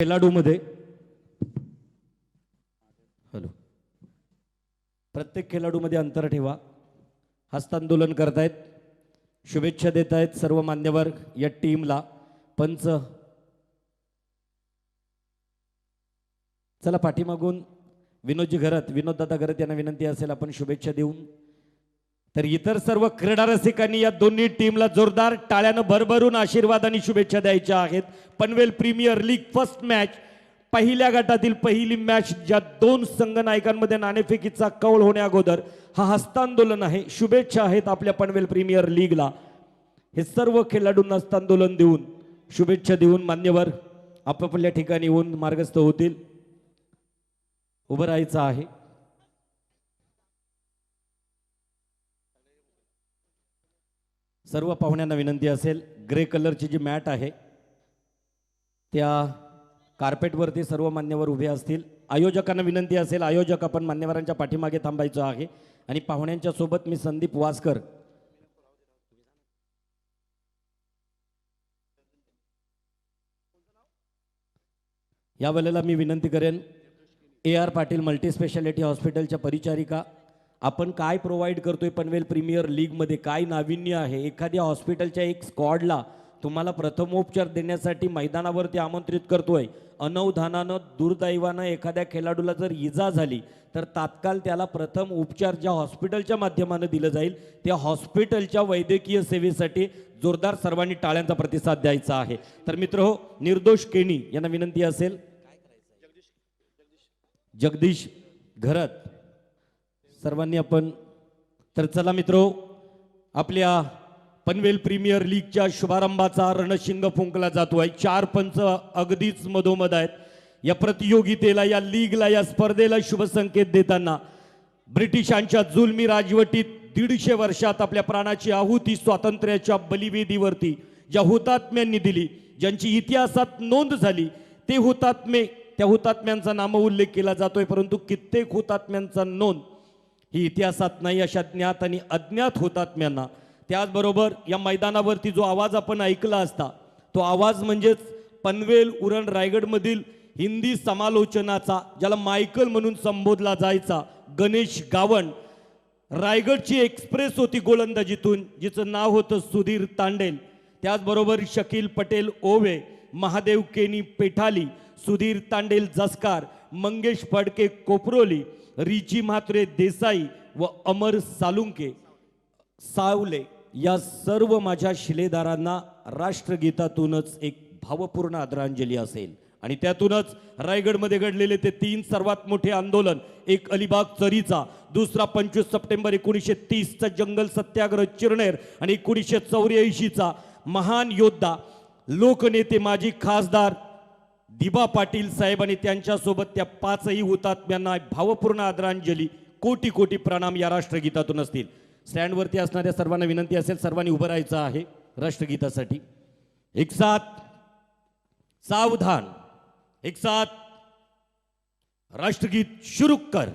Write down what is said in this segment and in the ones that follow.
खेळाडूमध्ये hello प्रत्येक खेळाडूमध्ये अंतर ठेवा. हस्तांदोलन करतायत, शुभेच्छा देत आहेत सर्व मान्यवर या टीमला. पंच चला पाठीमागून विनोदजी घरत, विनोददादा घरत यांना विनंती असेल आपण शुभेच्छा देऊन. तर इतर सर्व क्रीडा रसिकांनी या दोन्ही टीमला जोरदार टाळ्यानं भरभरून आशीर्वाद आणि शुभेच्छा द्यायच्या आहेत. Panvel premier league first match, पहिल्या गटातील पहिली मॅच, ज्या दोन संघ नायकांमध्ये नाणेफेकीचा कौल होण्या अगोदर हा हस्तांदोलन आहे. शुभेच्छा आहेत आपल्या पनवेल प्रीमियर लीगला. हे सर्व खेळाडूंना हस्तांदोलन देऊन शुभेच्छा देऊन मान्यवर आपापल्या ठिकाणी येऊन मार्गस्थ होतील. उभं राहायचं आहे. सर्व पाहुण्यांना विनंती असेल, ग्रे कलरची जी मॅट आहे त्या कार्पेटवरती सर्व मान्यवर उभे असतील. आयोजकांना विनंती असेल, आयोजक आपण मान्यवरांच्या पाठीमागे थांबायचं आहे. आणि पाहुण्यांच्या सोबत मी संदीप वासकर या वेळेला मी विनंती करेन, AR पाटील मल्टीस्पेशालिटी हॉस्पिटलच्या परिचारिका, आपण काय प्रोव्हाइड करतोय पनवेल प्रीमियर लीगमध्ये, काय नाविन्य आहे. एखाद्या हॉस्पिटलच्या एक स्क्वॉडला तुम्हाला प्रथमोपचार देण्यासाठी मैदानावरती आमंत्रित करतोय. अनवधानानं दुर्दैवानं एखाद्या खेळाडूला जर इजा झाली तर तात्काळ त्याला प्रथम उपचार ज्या हॉस्पिटलच्या माध्यमाने दिलं जाईल त्या हॉस्पिटलच्या वैद्यकीय सेवेसाठी जोरदार सर्वांनी टाळ्यांचा प्रतिसाद द्यायचा आहे. तर मित्रहो, निर्दोष केणी यांना विनंती असेल, जगदीश घरत सर्वांनी आपण. तर चला मित्रो, आपल्या पनवेल प्रीमियर लीगच्या शुभारंभाचा रणशिंग फुंकला जातोय. 4 पंच अगदीच मधोमध आहेत. या प्रतियोगितेला, या लीगला, या स्पर्धेला शुभसंकेत देताना ब्रिटिशांच्या जुलमी राजवटीत 150 वर्षात आपल्या प्राणाची आहुती स्वातंत्र्याच्या बलिवेदीवरती ज्या हुतात्म्यांनी दिली, ज्यांची इतिहासात नोंद झाली, ते हुतात्मे, त्या हुतात्म्यांचा नामोल्लेख केला जातोय. परंतु कित्येक हुतात्म्यांचा नोंद ही इतिहासात नाही. अशा ज्ञात आणि अज्ञात हुतात्म्यांना, त्याचबरोबर या मैदानावरती जो आवाज आपण ऐकला असता, तो आवाज म्हणजेच पनवेल उरण रायगडमधील हिंदी समालोचनाचा, ज्याला मायकल म्हणून संबोधला जायचा, गणेश गावण. रायगडची एक्सप्रेस होती गोलंदाजीतून, जिचं नाव होतं सुधीर तांडेल. त्याचबरोबर शकील पटेल ओवे, महादेव केनी पेठाली, सुधीर तांडेल जसकार, मंगेश फडके कोपरोली, रिची म्हात्रे देसाई व अमर सालुंके सावले, या सर्व माझ्या शिलेदारांना राष्ट्रगीतातूनच एक भावपूर्ण आदरांजली असेल. आणि त्यातूनच रायगडमध्ये घडलेले ते 3 सर्वात मोठे आंदोलन, एक अलिबाग चरीचा, दुसरा 25 सप्टेंबर 1930चा जंगल सत्याग्रह चिरनेर, आणि 1984चा महान योद्धा, लोकनेते, माजी खासदार दिबा पाटील साहेब आणि त्यांच्यासोबत त्या 5ही हुतात्म्यांना भावपूर्ण आदरांजली, कोटी कोटी प्रणाम या राष्ट्रगीतातून असतील. स्टँडवरती असणाऱ्या सर्वांना विनंती असेल, सर्वांनी उभं राहायचं आहे राष्ट्रगीतासाठी. एक साथ सावधान, एक साथ राष्ट्रगीत शुरू कर.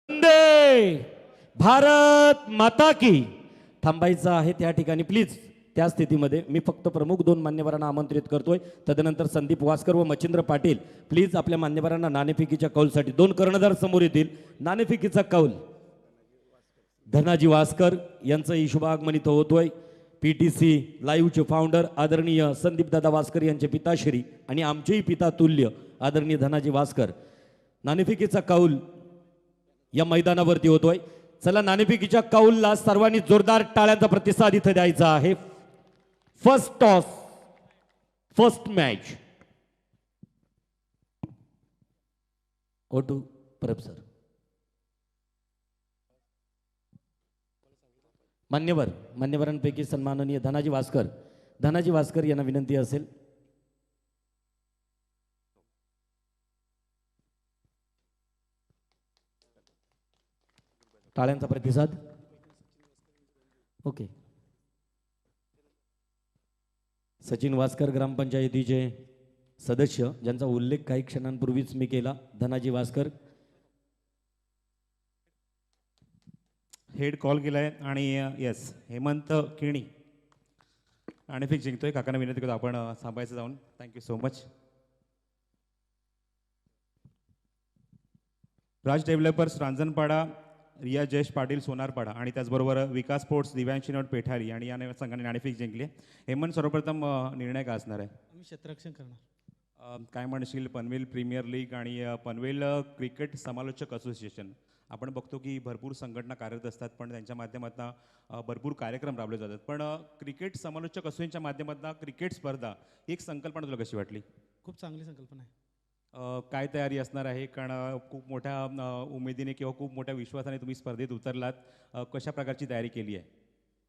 वंदे भारत माता की थांबायचं आहे त्या ठिकाणी प्लीज. त्या स्थितीमध्ये मी फक्त प्रमुख 2 मान्यवरांना आमंत्रित करतोय. तदनंतर संदीप वास्कर व मच्छिंद्र पाटील प्लीज आपल्या मान्यवरांना नाणेफेकीच्या कौलसाठी 2 कर्णधार समोर येतील. नाणेफेकीचा कौल धनाजी वास्कर यांचं शुभ आगमन इथं होतोय. PTC लाईव्हचे फाउंडर आदरणीय संदीप दादा वास्कर यांचे पिताश्री आणि आमचेही पिता तुल्य आदरणीय धनाजी वास्कर. नाणेफेकीचा कौल या मैदानावरती होतोय. चला नाणेफेकीच्या कौलला सर्वांनी जोरदार टाळ्यांचा प्रतिसाद इथं द्यायचा आहे. First toss first match. ओटू परब सर. मान्यवरांपैकी सन्माननीय धनाजी वास्कर यांना विनंती असेल. टाळ्यांचा प्रतिसाद. ओके. सचिन वास्कर ग्रामपंचायतीचे सदस्य ज्यांचा उल्लेख काही क्षणांपूर्वीच मी केला. धनाजी वास्कर हेड कॉल केलाय आणि येस हेमंत केणी नाणेफेक जिंकतोय. काकांना विनंती करतो आपण थांबायचं जाऊन. Thank you so much. Raj developers Ranjanpada, Riya Jayesh Patil Sonarpada आणि त्याचबरोबर विकास स्पोर्ट्स दिव्यांशी नोट पेठारी आणि या संघाने नाणेफेक जिंकली. हेमंत सर्वप्रथम निर्णय का असणार आहे? आम्ही क्षेत्ररक्षण करणार. काय म्हणशील पनवेल प्रीमियर लीग आणि पनवेल क्रिकेट समालोचक असोसिएशन, आपण बघतो की भरपूर संघटना कार्यरत असतात पण त्यांच्या माध्यमातून भरपूर कार्यक्रम राबवले जातात, पण क्रिकेट समालोचक असोसिएशनच्या माध्यमातून क्रिकेट स्पर्धा ही एक संकल्पना तुला कशी वाटली? खूप चांगली संकल्पना आहे. काय तयारी असणार आहे? कारण खूप मोठ्या उमेदीने किंवा खूप मोठ्या विश्वासाने तुम्ही स्पर्धेत उतरलात. कशा प्रकारची तयारी केली आहे?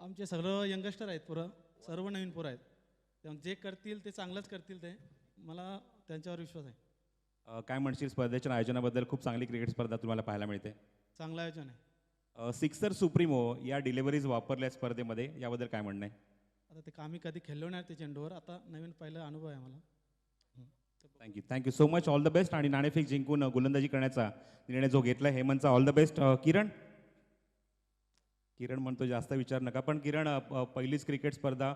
आमचे सगळं यंगस्टर आहेत, सर्व नवीन पोरं आहेत. त्यामुळे जे करतील ते चांगलंच करतील. ते मला त्यांच्यावर विश्वास आहे. काय म्हणशील स्पर्धेच्या आयोजनाबद्दल? खूप चांगली क्रिकेट स्पर्धा तुम्हाला पाहायला मिळते. चांगलं आयोजन आहे. सिक्सर सुप्रीमो या डिलिव्हरीज वापरल्या स्पर्धेमध्ये, याबद्दल काय म्हणणं आहे? आता ते आम्ही कधी खेळलो नाही ते चेंडूवर, आता नवीन पहिला अनुभव आहे आम्हाला. Thank you so much. All the best. आणि नाणेफेक जिंकून गोलंदाजी करण्याचा निर्णय जो घेतला हेमंतचा ऑल द बेस्ट. किरण म्हणतो जास्त विचार नका, पण किरण पहिलीच क्रिकेट स्पर्धा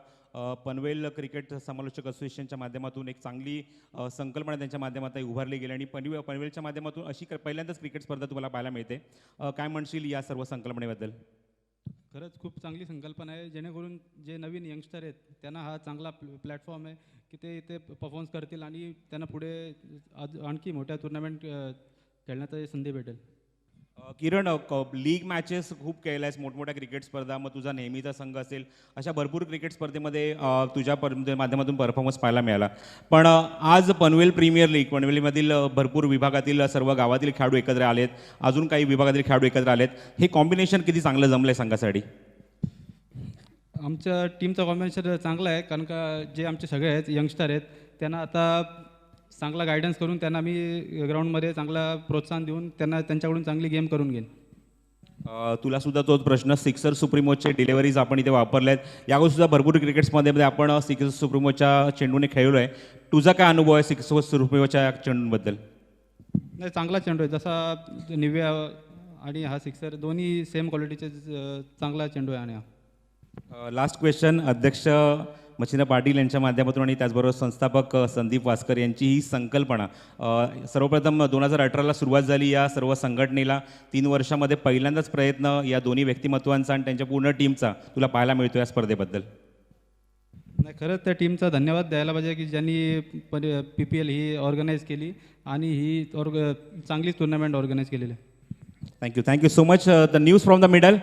पनवेल क्रिकेट समालोचक असोसिएशनच्या माध्यमातून एक चांगली संकल्पना त्यांच्या माध्यमातून उभारली गेली आणि पनवेलच्या माध्यमातून अशी पहिल्यांदाच क्रिकेट स्पर्धा तुम्हाला पाहायला मिळते. काय म्हणशील या सर्व संकल्पनेबद्दल? खरंच खूप चांगली संकल्पना आहे, जेणेकरून जे नवीन यंगस्टर आहेत त्यांना हा चांगला प्लॅटफॉर्म आहे की ते इथे परफॉर्मन्स करतील आणि त्यांना पुढे आणखी मोठ्या टुर्नामेंट खेळण्याची संधी भेटेल. किरण, लीग मॅचेस खूप केल्या आहेस, मोठमोठ्या क्रिकेट स्पर्धा, मग तुझा नेहमीचा संघ असेल, अशा भरपूर क्रिकेट स्पर्धेमध्ये तुझ्या माध्यमातून परफॉर्मन्स पाहायला मिळाला. पण आज पनवेल प्रीमियर लीग, पनवेलमधील भरपूर विभागातील सर्व गावातील खेळाडू एकत्र आलेत, अजून काही विभागातील खेळाडू एकत्र आलेत. हे कॉम्बिनेशन किती चांगलं जमलं आहे संघासाठी? आमच्या टीमचा कॉम्बिनेशन चांगला आहे, कारण का जे आमचे सगळे आहेत यंगस्टर आहेत त्यांना आता चांगला गायडन्स करून त्यांना मी ग्राउंडमध्ये चांगला प्रोत्साहन देऊन त्यांना त्यांच्याकडून चांगली गेम करून घेईन. तुला सुद्धा तोच प्रश्न. सिक्सर सुप्रीमोचे डिलिव्हरीज आपण इथे वापरल्या आहेत, यावर सुद्धा भरपूर क्रिकेट स्पर्धेमध्ये आपण सिक्सर सुप्रीमोच्या चेंडूने खेळलो आहे. तुझा काय अनुभव आहे सिक्सर सुप्रीमोच्या चेंडूंबद्दल? नाही, चांगला चेंडू आहे. जसा निव्या आणि हा सिक्सर दोन्ही सेम क्वालिटीचे चांगला चेंडू आहे. आणि हा लास्ट क्वेश्चन, अध्यक्ष मच्छिंद्र पाटील यांच्या माध्यमातून आणि त्याचबरोबर संस्थापक संदीप वास्कर यांची ही संकल्पना, सर्वप्रथम 2018ला सुरुवात झाली या सर्व संघटनेला. 3 वर्षामध्ये पहिल्यांदाच प्रयत्न या दोन्ही व्यक्तिमत्वांचा आणि त्यांच्या पूर्ण टीमचा तुला पाहायला मिळतो या स्पर्धेबद्दल. नाही, खरंच त्या टीमचा धन्यवाद द्यायला पाहिजे की ज्यांनी PPL ही ऑर्गनाईज केली आणि ही चांगली टुर्नामेंट ऑर्गनाईज केलेली आहे. Thank you so much. The news from the middle.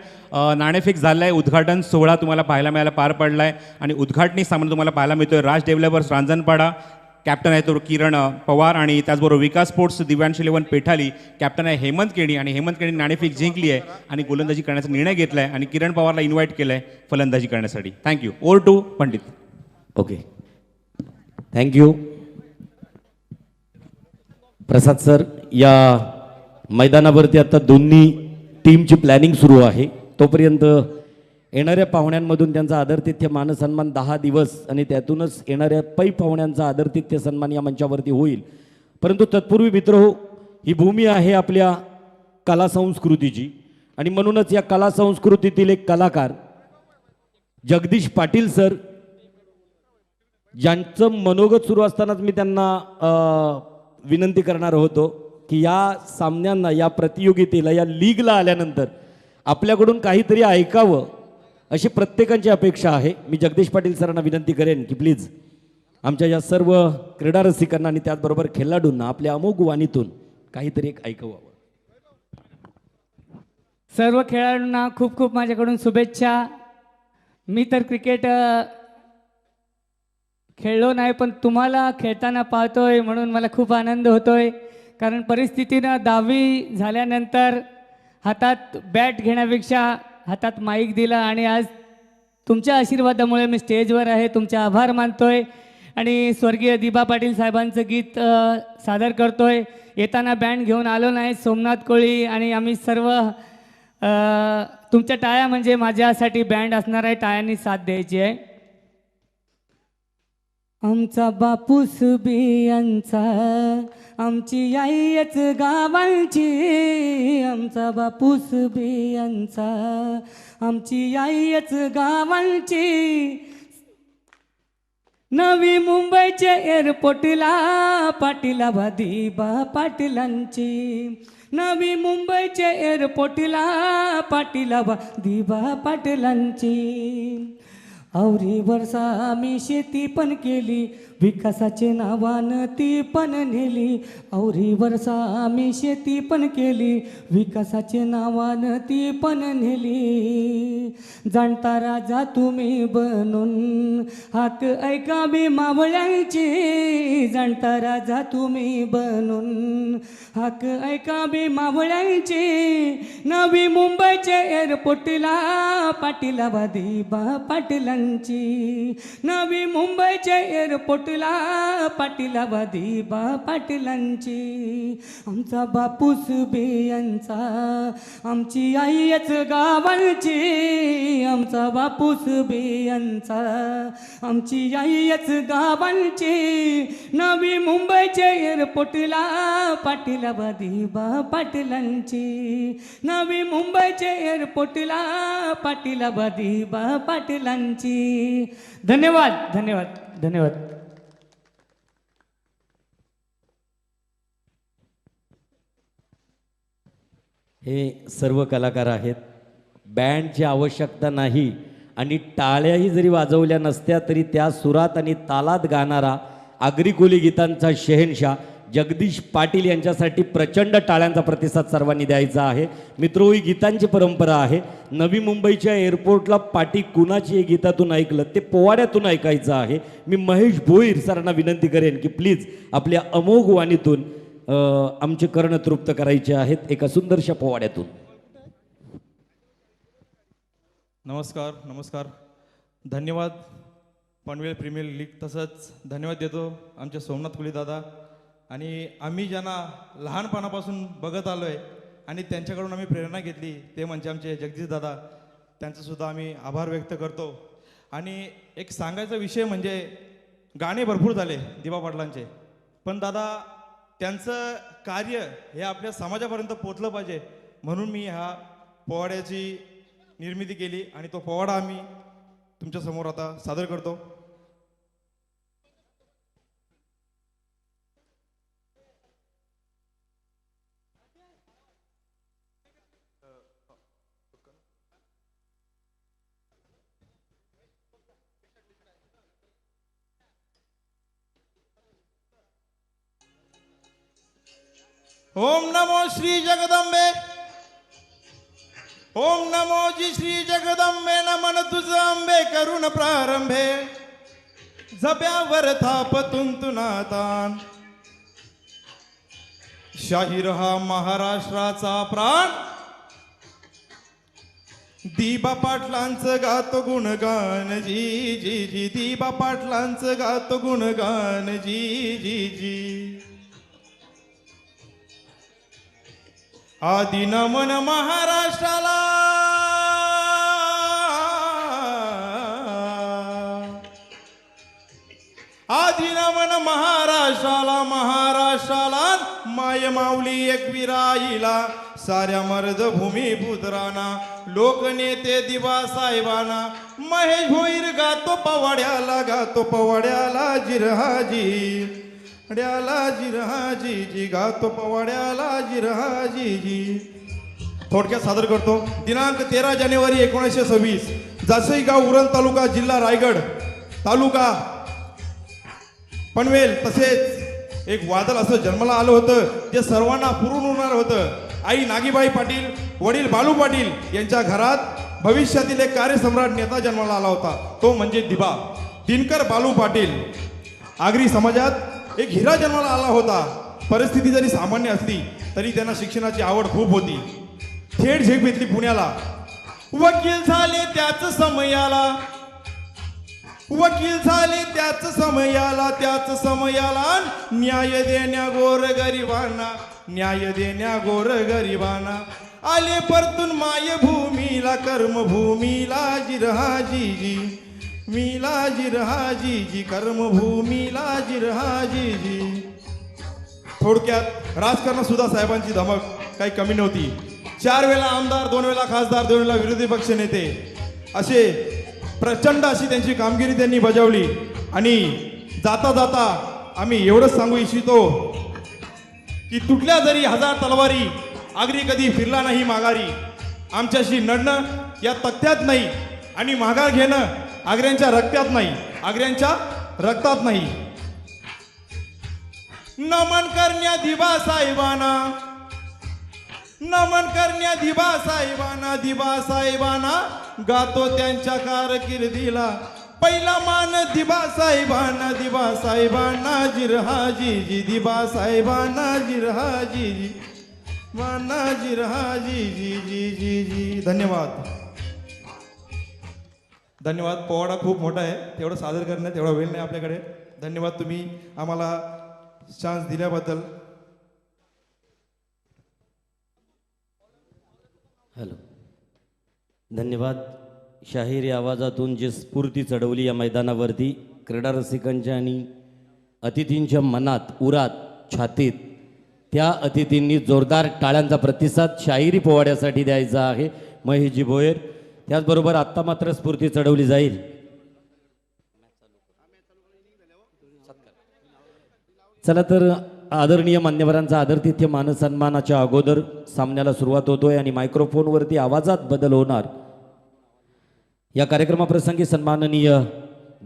नाणेफेक झालं आहे, उद्घाटन सोहळा तुम्हाला पाहायला मिळाला, पार पडला आहे आणि उद्घाटनी सामना तुम्हाला पाहायला मिळतोय. राज डेव्हलपर्स रांजणपाडा, कॅप्टन आहे तो किरण पवार आणि त्याचबरोबर विकास स्पोर्ट्स दिव्यांश 11 पेठाली, कॅप्टन आहे हेमंत केणी आणि हेमंत केणी नाणेफेक जिंकली आहे आणि गोलंदाजी करण्याचा निर्णय घेतला आहे आणि किरण पवारला इन्व्हाइट केलं आहे फलंदाजी करण्यासाठी. Thank you. Over to Pandit. Okay, thank you Prasad sir. या मैदानावरती आता दोन्ही टीमची प्लॅनिंग सुरू आहे. तोपर्यंत येणाऱ्या पाहुण्यांमधून त्यांचा आदरातिथ्य मानसन्मान 10 दिवस आणि त्यातूनच येणाऱ्या पै पाहुण्यांचा आदरातिथ्य सन्मान या मंचावरती होईल. परंतु तत्पूर्वी मित्रहो, ही भूमी आहे आपल्या कला संस्कृतीची आणि म्हणूनच या कला संस्कृतीतील एक कलाकार जगदीश पाटील सर, ज्यांचं मनोगत सुरू असतानाच मी त्यांना विनंती करणार होतो की या सामन्यांना, या प्रतियोगितेला, या लीगला आल्यानंतर आपल्याकडून काहीतरी ऐकावं अशी प्रत्येकाची अपेक्षा आहे. मी जगदीश पाटील सरांना विनंती करेन की प्लीज आमच्या या सर्व क्रीडा रसिकांना आणि त्याचबरोबर खेळाडूंना आपल्या अमोघ वाणीतून काहीतरी एक ऐकवावं. सर्व खेळाडूंना खूप खूप माझ्याकडून शुभेच्छा. मी तर क्रिकेट खेळलो नाही, पण तुम्हाला खेळताना पाहतोय म्हणून मला खूप आनंद होतोय. कारण परिस्थितीनं 10वी झाल्यानंतर हातात बॅट घेण्यापेक्षा हातात माईक दिला आणि आज तुमच्या आशीर्वादामुळे मी स्टेजवर आहे. तुमचे आभार मानतोय आणि स्वर्गीय दिबा पाटील साहेबांचं गीत सादर करतोय. येताना बँड घेऊन आलो नाही, सोमनाथ कोळी आणि आम्ही सर्व तुमच्या टाळ्या म्हणजे माझ्यासाठी बँड असणार आहे, टाळ्यांनी साथ द्यायची आहे. आमचा बापूस बियांचा, आमची आईच गावांची, आमचा बापूस बियांचा, आमची आईच गावांची. नवी मुंबईच्या एअरपोर्टला पाटीला दिबा पाटलांची, नवी मुंबईच्या एअरपोर्टला पाटीला दिबा पाटलांची. आवरी वर्षा आम्ही शेती पण केली, विकासाचे नावानं ती पण नेली. आवरी वर्षा आम्ही शेती पण केली, विकासाचे नावानं ती पण नेली. जाणता राजा तुम्ही बनून हाक ऐका बी मावळ्यांची, जाणता राजा तुम्ही बनून हाक ऐका बी मावळ्यांची. नवी मुंबईच्या एअरपोर्टला पाटीला दिबा पाटलांची, नवी मुंबईच्या एअरपोर्टला पाटीला दिबा पाटलांची. आमचा बापूस बियांचा, आमची आईच गावांची, आमचा बापूस बियांचा, आमची आईच गावांची. नवी मुंबईच्या एअरपोर्टला पाटीला दिबा पाटलांची, नवी मुंबईच्या एअरपोर्टला पाटीला दिबा पाटलांची. धन्यवाद धन्यवाद धन्यवाद. हे सर्व कलाकार आहेत. बँडची आवश्यकता नाही आणि टाळ्याही जरी वाजवल्या नसत्या तरी त्या सुरात आणि तालात गाणारा आगरी कोली गीतांचा शहेनशाह जगदीश पाटील यांच्यासाठी प्रचंड टाळ्यांचा प्रतिसाद सर्वांनी द्यायचा आहे. मित्रो, ही गीतांची परंपरा आहे. नवी मुंबईच्या एअरपोर्टला पाटी कुणाची गीतातून ऐकलं ते पोवाड्यातून ऐकायचं आहे. मी महेश भोईर सरांना विनंती करेन की प्लीज आपल्या अमोघ वाणीतून आमचे कर्ण तृप्त करायचे आहेत एका सुंदरशा पोवाड्यातून. नमस्कार नमस्कार. धन्यवाद पनवेल प्रीमियर लीग. तसंच धन्यवाद देतो आमच्या सोमनाथ कोळी दादा आणि आम्ही ज्यांना लहानपणापासून बघत आलो आहे आणि त्यांच्याकडून आम्ही प्रेरणा घेतली ते म्हणजे आमचे जगदीश दादा. त्यांचंसुद्धा आम्ही आभार व्यक्त करतो. आणि एक सांगायचा विषय म्हणजे गाणे भरपूर झाले दिबा पाटलांचे, पण दादा त्यांचं कार्य हे आपल्या समाजापर्यंत पोचलं पाहिजे म्हणून मी ह्या पोवाड्याची निर्मिती केली आणि तो पोवाडा आम्ही तुमच्यासमोर आता सादर करतो. ओम नमो श्री जगदंबे, ओम नमो जी श्री जगदंबे. नमन तुझ अंबे करुण प्रारंभे, जब्यावर थाप तुंतुनातान. शाहीर हा महाराष्ट्राचा प्राण, दिबा पाटलांचं गातो गुणगान जी जी जी. दिबा पाटलांचं गातो गुणगान जी जी जी. आदि नमन महाराष्ट्राला, आदि नमन महाराष्ट्राला, महाराष्ट्राला माय माऊली एकविराईला. साऱ्या मर्द भूमिपुत्रांना, लोकनेते दिवा साहेबांना, महेश भोईर गातो पवाड्याला जिरहाजी, ड्याला जिरहाजी जी गातो पवाड्याला जिरहाजी जी. थोडक्यात सादर करतो. दिनांक 13 जानेवारी 1926 जासई गाव उरण तालुका जिल्हा रायगड तालुका पनवेल तसेच एक वादळ असं जन्माला आलं होतं जे सर्वांना पुरून उरणार होतं. आई नागीबाई पाटील, वडील बालू पाटील यांच्या घरात भविष्यातील एक कार्यसम्राट नेता जन्माला आला होता, तो म्हणजे दिनकर बालू पाटील. आगरी समाजात एक हिरा जन्माला आला होता. परिस्थिती जरी सामान्य असली तरी त्यांना शिक्षणाची आवड खूप होती. थेट झेप घेतली पुण्याला. वकील झाले त्याच समयाला, वकील झाले त्याच समयाला न्याय देण्या गोरगरिबांना, न्याय देण्या गोरगरिबांना. आले परतून मायभूमीला, कर्मभूमीला जिरहाजी, मीला जिरहाजी, कर्मभूमीला जिरहाजी. थोडक्यात राजकारणात सुद्धा साहेबांची धमक काही कमी नव्हती. 4 वेळा आमदार, 2 वेळा खासदार, 2 वेळा विरोधी पक्ष नेते, असे प्रचंड अशी त्यांची कामगिरी त्यांनी बजावली. आणि जाता जाता आम्ही एवढंच सांगू इच्छितो की तुटल्या जरी 1000 तलवारी, आगरी कधी फिरला नाही माघारी. आमच्याशी लढणं या तक्त्यात नाही आणि माघार घेणं आग्र्यांच्या रक्तात नाही, आग्र्यांच्या रक्तात नाही. नमन करण्या दिबा साहेबांना, नमन करण्या दिबा साहेबांना, गातो त्यांच्या कारकिर्दीला. पहिला मान दिबा साहेबांना जिरहाजी, दिबा साहेबांना जिरहाजी, माना जिरहाजी जी. धन्यवाद. धन्यवाद. पोवाडा खूप मोठा आहे, तेवढं सादर करण्यात तेवढा वेळ नाही आपल्याकडे. धन्यवाद तुम्ही आम्हाला चान्स दिल्याबद्दल. हॅलो, धन्यवाद. शाहिरी आवाजातून जी स्फूर्ती चढवली या मैदानावरती, क्रीडा रसिकांच्या आणि अतिथींच्या मनात, उरात, छातीत, त्या अतिथींनी जोरदार टाळ्यांचा प्रतिसाद शाहिरी पोवाड्यासाठी द्यायचा आहे महेशजी भोयर. त्याचबरोबर आत्ता मात्र स्फूर्ती चढवली जाईल. चला तर आदरणीय मान्यवरांचा आदरातिथ्य मानसन्मानाच्या अगोदर सामन्याला सुरुवात होतोय आणि मायक्रोफोनवरती आवाजात बदल होणार. या कार्यक्रमाप्रसंगी सन्माननीय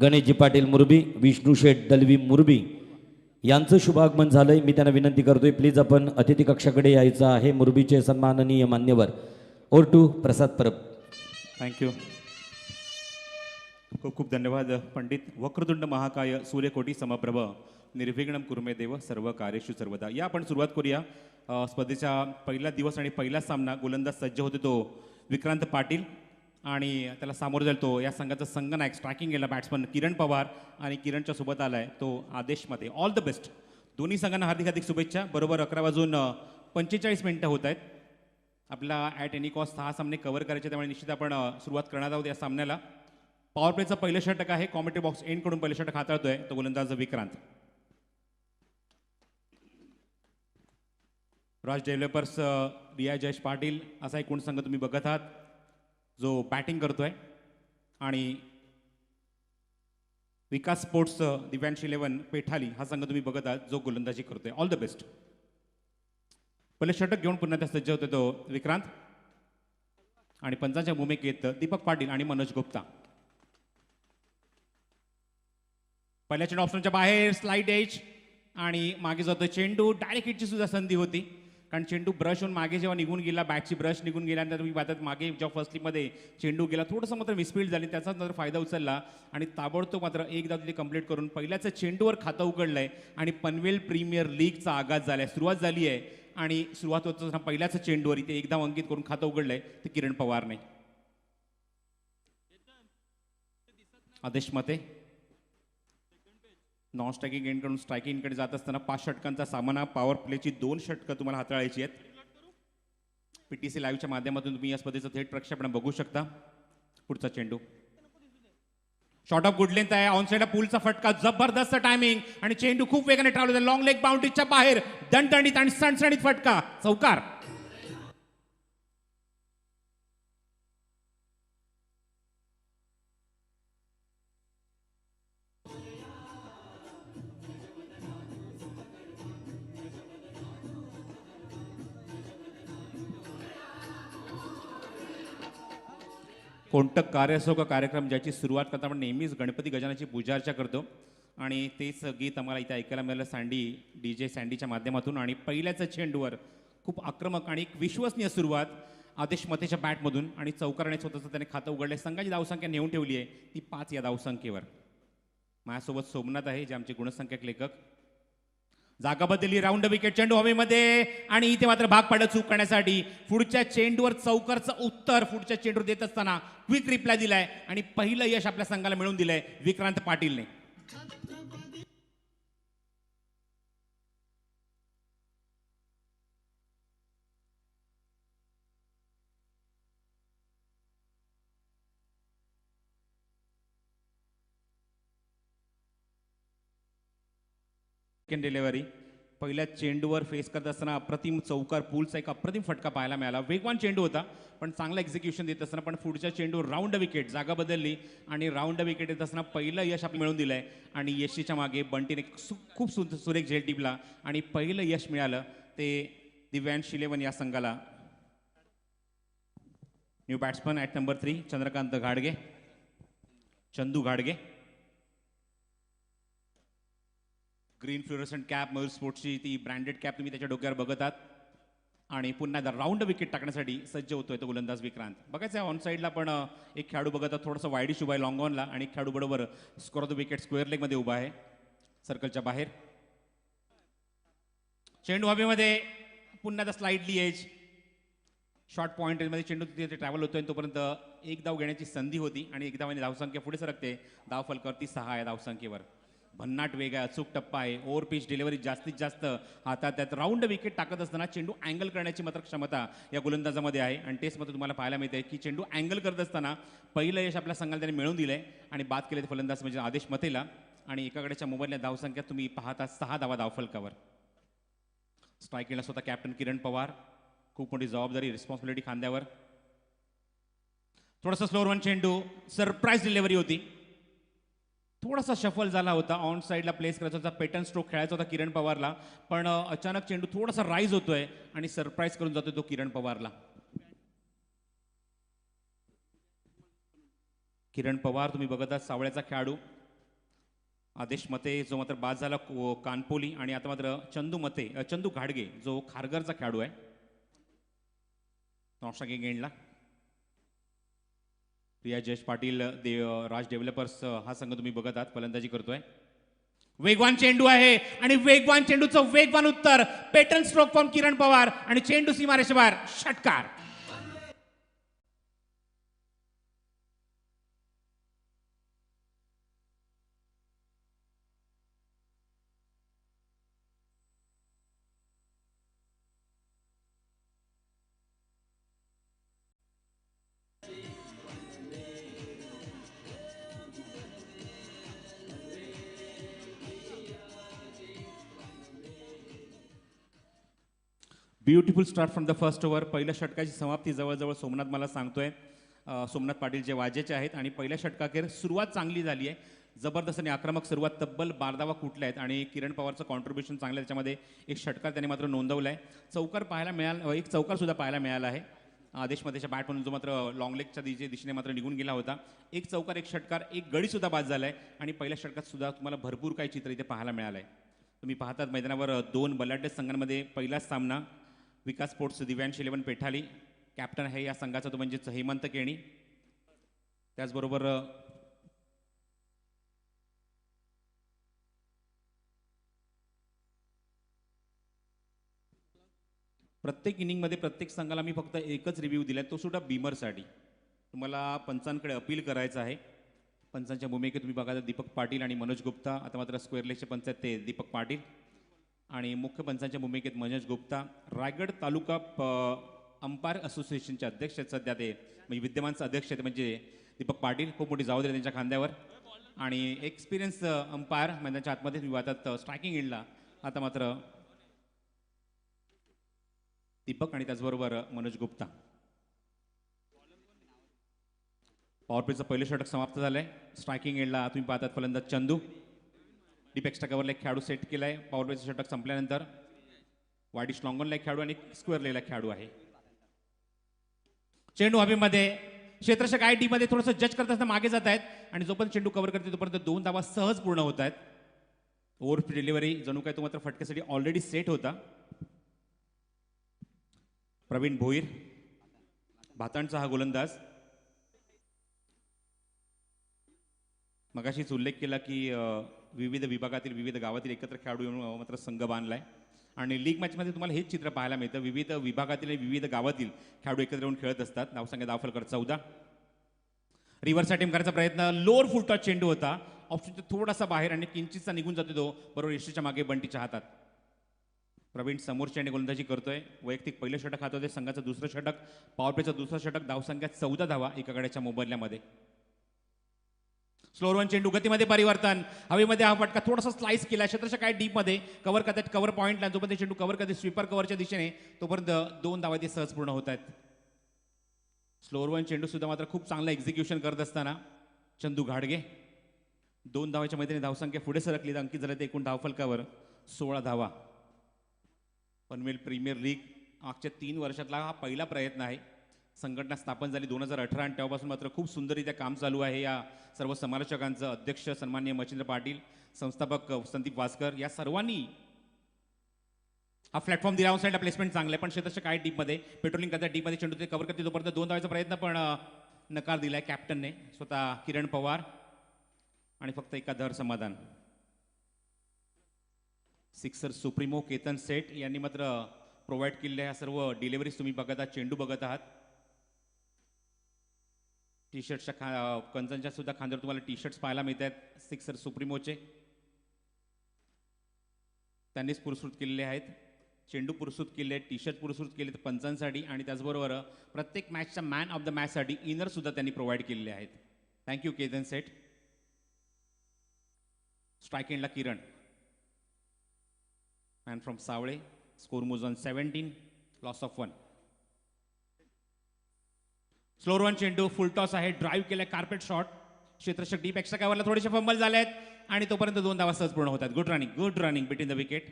गणेशजी पाटील मुरबी, विष्णू शेठ दलवी मुरबी यांचं शुभागमन झालंय. मी त्यांना विनंती करतोय प्लीज आपण अतिथी कक्षाकडे यायचं आहे. मुरबीचे सन्माननीय मान्यवर over to Prasad Parab. Thank you. खूप खूप धन्यवाद पंडित. वक्रतुंड महाकाय सूर्यकोटी समप्रभ निर्विघ्नम कुर्मे देव सर्व कार्येषु सर्वदा. या आपण सुरुवात करूया. स्पर्धेचा पहिला दिवस आणि पहिला सामना. गोलंदाज सज्ज होते तो विक्रांत पाटील आणि त्याला सामोरं जाईल तो या संघाचा संघनायक स्ट्रायकिंग गेला बॅट्समन किरण पवार आणि किरणच्या सोबत आलाय तो आदेशमध्ये. ऑल द बेस्ट दोन्ही संघांना हार्दिक हार्दिक शुभेच्छा. बरोबर 11:45 होत आहेत. आपला ॲट एनी कॉस्ट 6 सामने कव्हर करायचे, त्यामुळे निश्चित आपण सुरुवात करणार आहोत या सामन्याला. पॉवर प्लेचं पहिलं षटक आहे. कॉमेंट्री बॉक्स एंडकडून पहिलं षटक हाताळतोय तो गोलंदाज विक्रांत. राज डेव्हलपर्स रिया जयेश पाटील असा एकूण संघ तुम्ही बघत आहात जो बॅटिंग करतोय आणि विकास स्पोर्ट्स दिव्यांश 11 पेठाली हा संघ तुम्ही बघत आहात जो गोलंदाजी करतोय. All the best. पहिले षटक घेऊन पुन्हा त्या सज्ज होते तो विक्रांत आणि पंचांच्या भूमिकेत दीपक पाटील आणि मनोज गुप्ता. पहिल्या चेंडू ऑप्शनच्या बाहेर स्लाइड एज आणि मागे जातो चेंडू. डायरेक्ट हिटची सुद्धा संधी होती कारण चेंडू ब्रश होऊन मागे जेव्हा निघून गेला, बॅटची ब्रश निघून गेल्यानंतर तुम्ही पाहतात मागे जेव्हा फर्स्ट स्लिपमध्ये चेंडू गेला, थोडंसं मात्र मिसफील्ड झाली, त्याचा नंतर फायदा उचलला आणि ताबडतोब मात्र एकदा तिथे कंप्लीट करून पहिल्याच चेंडूवर खातं उघडलंय आणि पनवेल प्रीमियर लीगचा आगाज झालाय, सुरुवात झाली आहे आणि सुरुवात होत असताना पहिल्याच चेंडूवर इथे एकदा अंकित करून खातं उघडलंय ते किरण पवारने. आदेश मते नॉन स्ट्रायकिंग एंडकडून स्ट्रायकिंग एंडकडे जात असताना 5 षटकांचा सामना. पॉवर प्लेची 2 षटकं तुम्हाला हाताळायची आहेत. PTC लाईव्हच्या माध्यमातून तुम्ही या स्पर्धेचं थेट प्रक्षेपण बघू शकता. पुढचा चेंडू शॉर्ट ऑफ गुड लेंथ आहे. ऑनसाइडला पूलचा फटका, जबरदस्त टायमिंग आणि चेंडू खूप वेगाने ट्रॅव्हल होता. लॉंग लेग बाउंड्रीच्या बाहेर दणदणीत आणि सणसणीत फटका, चौकार. कोणतं कार्य असो का कार्यक्रम ज्याची सुरुवात करता आपण नेहमीच गणपती गजानाची पूजार्चा करतो आणि तेच गीत आम्हाला इथे ऐकायला मिळालं DJ सँडीच्या माध्यमातून. आणि पहिल्याच चेंडूवर खूप आक्रमक आणि एक विश्वसनीय सुरुवात आदेश मतेच्या बॅटमधून आणि चौकाराने स्वतःचं त्याने खातं उघडले. संघाची धावसंख्या नेऊन ठेवली आहे ती 5 या धावसंख्येवर. माझ्यासोबत सोमनाथ आहे जे आमचे गुणसंख्यक लेखक. जागा बदलली, राऊंड विकेट, चेंडू हवेमध्ये आणि इथे मात्र भाग पाडला चूक करण्यासाठी. पुढच्या चेंडूवर चौकारचं उत्तर पुढच्या चेंडूवर देत असताना क्विक रिप्लाय दिलाय आणि पहिलं यश आपल्या संघाला मिळवून दिलंय विक्रांत पाटीलने. सेकंड डिलिव्हरी पहिल्या चेंडूवर फेस करत असताना अप्रतिम चौकार पूलचा एक अप्रतिम फटका पाहायला मिळाला. वेगवान चेंडू होता पण चांगला एक्झिक्युशन देत असताना पण पुढच्या चेंडूवर राऊंड विकेट, जागा बदलली आणि राऊंड विकेट येत असताना पहिलं यश आपलं मिळवून दिलंय. आणि यशीच्या मागे बंटीने खूप सुरेख झेल टिपला आणि पहिलं यश मिळालं ते दिव्यांश 11 या संघाला. New batsman at number 3 Chandrakant घाडगे, चंदू घाडगे. ग्रीन फ्लोरोसंट कॅप मयूर स्पोर्ट्सची ती ब्रँडेड कॅप तुम्ही त्याच्या डोक्यावर बघत आहात. आणि पुन्हा एकदा राऊंड विकेट टाकण्यासाठी सज्ज होतोय तो गोलंदाज विक्रांत. बघायचं ऑन साईडला पण एक खेळाडू बघत आहात थोडंसं वाईडिश उभा आहे लॉंग ऑनला आणि एक खेळाडू बरोबर score of the wicket square लेगमध्ये उभा आहे सर्कलच्या बाहेर. चेंडू हवेमध्ये पुन्हा एकदा स्लाइडली एज शॉर्ट पॉईंट मध्ये चेंडू तिथे ट्रॅव्हल होतोय. तोपर्यंत एक धाव घेण्याची संधी होती आणि एक धावाने धावसंख्या पुढे सरकते. धाव फलकावरती 6 या धावसंख्येवर. भन्नाट वेग आहे, अचूक टप्पा आहे, ओव्हर पिच डिलिव्हरी जास्तीत जास्त हातात. त्यात राऊंड विकेट टाकत असताना चेंडू अँगल करण्याची मात्र क्षमता या गोलंदाजामध्ये आहे. आणि तेच मात्र तुम्हाला पाहायला मिळते की चेंडू अँगल करत असताना पहिलं यश आपल्या संघाला त्याने मिळवून दिलंय आणि बाद केले फलंदाज म्हणजे आदेश मतेला. आणि एकाकडेच्या मोबाईलला धावसंख्या तुम्ही पाहता 6 धावा धावफलकावर. स्ट्राईक केला स्वतः कॅप्टन किरण पवार. खूप मोठी जबाबदारी, रिस्पॉन्सिबिलिटी खांद्यावर. थोडासा स्लोअर वन चेंडू, सरप्राईज डिलिव्हरी होती. थोडासा शफल झाला होता, ऑन साईडला प्लेस करायचा होता, पॅटर्न स्ट्रोक खेळायचा होता किरण पवारला. पण अचानक चेंडू थोडासा राईज होतोय आणि सरप्राईज करून जातोय तो किरण पवारला. किरण पवार तुम्ही बघत आहात सावळ्याचा खेळाडू. आदेश मते जो मात्र बाद झाला कानपोली आणि आता मात्र चंदू घाडगे जो खारघरचा खेळाडू आहे नॉशागे गेंडला. प्रिया जयेश पाटील राज डेव्हलपर्स हा संघ तुम्ही बघत आहात फलंदाजी करतोय. वेगवान चेंडू आहे आणि वेगवान चेंडूचं वेगवान उत्तर, पॅटर्न स्ट्रोक फ्रॉम किरण पवार आणि चेंडू सीमारेषेबाहेर, षटकार. Beautiful start from the first over. पहिल्या षटकाची समाप्ती जवळजवळ सोमनाथ मला सांगतोय. सोमनाथ पाटील जे वाजेचे आहेत आणि पहिल्या षटकाखेर सुरुवात चांगली झाली आहे. जबरदस्त आणि आक्रमक सुरुवात, तब्बल 12 धावा कुठल्या आहेत आणि किरण पवारचं कॉन्ट्रीब्युशन चांगलं आहे. त्याच्यामध्ये एक षटकार त्याने मात्र नोंदवला आहे. चौकार पाहायला मिळाला, एक चौकार सुद्धा पाहायला मिळाला आहे. आदेश मतेच्या बॅट म्हणून जो मात्र लॉंग लेगच्या दिशेने मात्र निघून गेला होता. एक चौकार, एक षटकार, एक गडी सुद्धा बाद झाला आहे आणि पहिल्या षटकात सुद्धा तुम्हाला भरपूर काही चित्र इथे पाहायला मिळालं आहे. तुम्ही पाहतात मैदानावर 2 बलाढ्य संघांमध्ये पहिलाच सामना. विकास स्पोर्ट्स दिव्यांश 11 पेठाली. कॅप्टन आहे या संघाचा तो म्हणजेच हेमंत केणी. त्याचबरोबर प्रत्येक इनिंगमध्ये प्रत्येक संघाला मी फक्त एकच रिव्ह्यू दिला, तो सुद्धा बीमरसाठी. तुम्हाला पंचांकडे अपील करायचं आहे. पंचांच्या भूमिकेत तुम्ही बघा दीपक पाटील आणि मनोज गुप्ता. आता मात्र स्क्वेअर लेगचे पंच आहेत ते दीपक पाटील आणि मुख्य पंचांच्या भूमिकेत मनोज गुप्ता. रायगड तालुका अंपायर असोसिएशनचे अध्यक्ष आहेत सध्या ते, म्हणजे विद्यमान अध्यक्ष आहेत म्हणजे दीपक पाटील. खूप मोठी जबाबदारी त्यांच्या खांद्यावर आणि एक्सपिरियन्स अंपायर मैदानाच्या आतमध्ये विवादात स्ट्रायकिंग एंडला आता मात्र दीपक आणि त्याचबरोबर मनोज गुप्ता. पॉवर प्लेचं पहिलं षटक समाप्त झालंय. स्ट्रायकिंग एंडला तुम्ही पाहतात फलंदाज चंदू. डीप एक्स्ट्रा कव्हरला एक खेळाडू सेट केलाय. पॉवर प्लेचं षटक संपल्यानंतर वाईडिश लॉंगॉनला एक खेळाडू आणि स्क्वेअर लेगला खेळाडू आहे. चेंडू हवेमध्ये क्षेत्ररक्षक आय टीमध्ये थोडंसं जज करत असताना मागे जात आहेत आणि जोपर्यंत चेंडू कव्हर करते तोपर्यंत 2 धावा सहज पूर्ण होत आहेत. ओव्हर डिलिव्हरी जणू काय तो मात्र फटक्यासाठी ऑलरेडी सेट होता. प्रवीण भोईर भातांडचा हा गोलंदाज. मगाशीच उल्लेख केला की विविध विभागातील विविध गावातील एकत्र खेळाडू येऊन मात्र संघ बांधलाय आणि लीग मॅचमध्ये तुम्हाला हेच चित्र पाहायला मिळतं. विविध विभागातील आणि विविध गावातील खेळाडू एकत्र येऊन खेळत असतात. धावसंख्या धावफलकर 14. रिव्हर्स अटेम्प्ट करायचा प्रयत्न, लोअर फुल टच चेंडू होता, ऑप्शनच्या थोडासा बाहेर आणि किंचितचा निघून जातो तो बरोबर यष्टीच्या मागे बंटीच्या हातात. प्रवीण समोरच्या आणि गोलंदाजी करतोय. वैयक्तिक पहिलं षटक हात होते, संघाचं दुसरं षटक, पॉवर प्लेचं दुसरं षटक, धावसंख्या 14 धावा एका गड्याच्या मोबदल्यामध्ये. स्लोअर वन चेंडू गतीमध्ये परिवर्तन, हवेमध्ये हा फटका थोडासा स्लाइस केला, क्षेत्ररक्षक काय डीप मध्ये कव्हर करतात, कव्हर पॉईंटला जोपर्यंत चेंडू कव्हर करते स्वीपर कव्हरच्या दिशेने तोपर्यंत 2 धावा ते सहज पूर्ण होत आहेत. स्लोअर वन चेंडू सुद्धा मात्र खूप चांगलं एक्झिक्युशन करत असताना चंदू घाडगे 2 धावाच्या मैदानी धावसंख्या पुढे सरकली, अंकित झाले ते एकूण धावफलकावर 16 धावा. पनवेल प्रीमियर लीग मागच्या 3 वर्षातला हा पहिला प्रयत्न आहे. संघटना स्थापन झाली 2018 आणि तेव्हापासून मात्र खूप सुंदररित्या काम चालू आहे. या सर्व समालोचकांचं, अध्यक्ष सन्माननीय मच्छिंद्र पाटील, संस्थापक संदीप वासकर या सर्वांनी हा प्लॅटफॉर्म दिला. साईडला प्लेसमेंट चांगलं आहे पण क्षेत्ररक्षक काय डीपमध्ये पेट्रोलिंग करतात, डीपमध्ये चेंडू ते कव्हर करते तोपर्यंत 2 धावाचा प्रयत्न पण नकार दिलाय कॅप्टनने स्वतः किरण पवार आणि फक्त एका धर समाधान. सिक्सर सुप्रीमो केतन सेठ यांनी मात्र प्रोव्हाइड केलेल्या ह्या सर्व डिलिव्हरीज तुम्ही बघत आहात, चेंडू बघत आहात. टी शर्टच्या कंचनच्या सुद्धा खांद्यावर तुम्हाला टी शर्ट्स पाहायला मिळत आहेत सिक्सर सुप्रीमोचे. त्यांनीच पुरस्कृत केलेले आहेत, चेंडू पुरस्कृत केले आहेत, टी शर्ट पुरस्कृत केले आहेत पंचांसाठी आणि त्याचबरोबर प्रत्येक मॅचच्या मॅन ऑफ द मॅचसाठी इनर सुद्धा त्यांनी प्रोव्हाइड केलेले आहेत. थँक्यू केतन सेठ. स्ट्राईक एंडला Kiran man from Savale. Score moves on 17, loss of 1. Slower one चेंडू फुल टॉस आहे, ड्राईव्ह केलाय, कार्पेट शॉट, क्षेत्ररक्षक डीप एक्स्ट्रा कव्हरला थोडेसे फंबल झाले आहेत आणि तोपर्यंत 2 धावा सहज पूर्ण होतात. Good running between the wicket.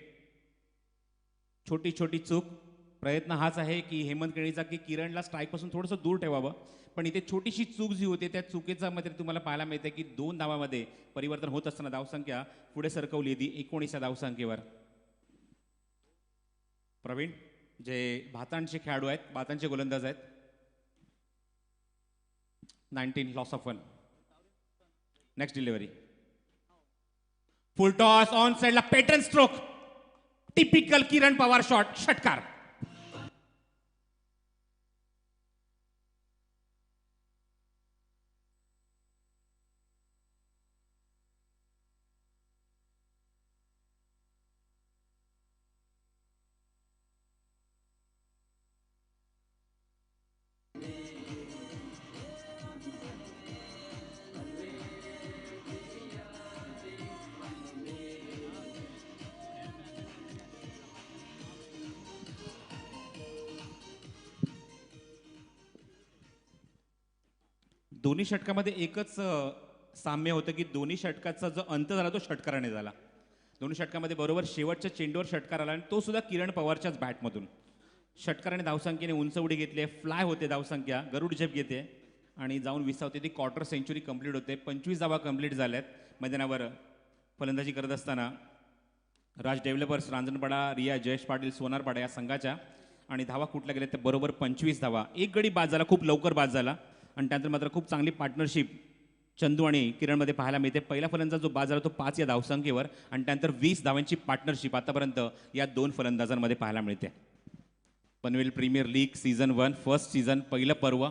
छोटी छोटी चूक. प्रयत्न हाच आहे की हेमंत केणीचा की किरणला स्ट्राईकपासून थोडंसं दूर ठेवावं पण इथे छोटीशी चूक जी होते त्या चुकीचा मध्ये तुम्हाला पाहायला मिळते की 2 धावामध्ये परिवर्तन होत असताना धावसंख्या पुढे सरकवली ती 19 धावसंख्येवर. प्रवीण जे भातांडचे खेळाडू आहेत, भातांडचे गोलंदाज आहेत. 19, loss of 1. Next delivery full toss on साइडला पॅटर्न स्ट्रोक, टिपिकल किरण पवार शॉट, षटकार. दोन्ही षटकामध्ये एकच साम्य होतं की दोन्ही षटकाचा जो अंत झाला तो षटकाराने झाला. दोन्ही षटकामध्ये बरोबर शेवटच्या चेंडूवर षटकार आला आणि तो सुद्धा किरण पवारच्याच बॅटमधून. षटकाराने धावसंख्येने उंच उडी घेतली, फ्लाय होते धावसंख्या, गरुड झेप घेते आणि जाऊन विसावते ती क्वार्टर सेंचुरी कंप्लीट होते. 25 धावा कंप्लीट झाल्यात मैदानावर फलंदाजी करत असताना. राज डेव्हलपर्स रांजणपाडा, रिया जयेश पाटील, सोनारपाडा या संघाच्या आणि धावा कुठल्या गेल्या ते बरोबर 25 धावा. एक गडी बाद झाला, खूप लवकर बाद झाला आणि त्यानंतर मात्र खूप चांगली पार्टनरशिप चंदू आणि किरणमध्ये पाहायला मिळते. पहिला फलंदाज जो बाद झाला तो 5 या धावसंख्येवर आणि त्यानंतर 20 धावांची पार्टनरशिप आतापर्यंत या 2 फलंदाजांमध्ये पाहायला मिळते. Panvel premier league season 1 first season, पहिलं पर्व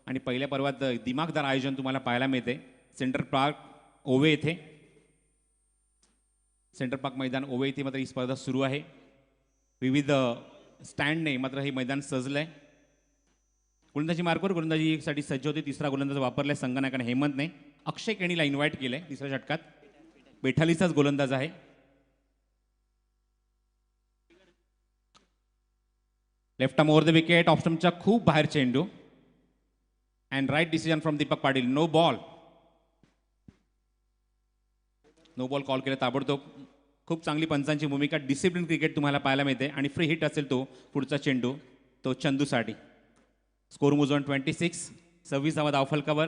आणि पहिल्या पर्वात दिमागदार आयोजन तुम्हाला पाहायला मिळते. सेंट्रल पार्क ओवे येथे, सेंट्रल पार्क मैदान ओवे येथे मात्र ही स्पर्धा सुरू आहे. विविध स्टँडने मात्र हे मैदान सजलं आहे. गोलंदाजी मार्कवर गोलंदाजीसाठी सज्ज होते. तिसरा गोलंदाज वापरलाय संघनायकाने हेमंतने. अक्षय केणीला इन्व्हाइट केलंय तिसऱ्या षटकात. बेठालीचाच गोलंदाज आहे. Left arm over the wicket, off स्टंपच्या खूप बाहेर चेंडू and right decision from Deepak Patil. No ball call केलं ताबडतोब. खूप चांगली पंचांची भूमिका, डिसिप्लिन क्रिकेट तुम्हाला पाहायला मिळते आणि फ्री हिट असेल तो पुढचा चेंडू तो चंदूसाठी. स्कोर मूव्स ऑन 26, 26 धावफलकावर.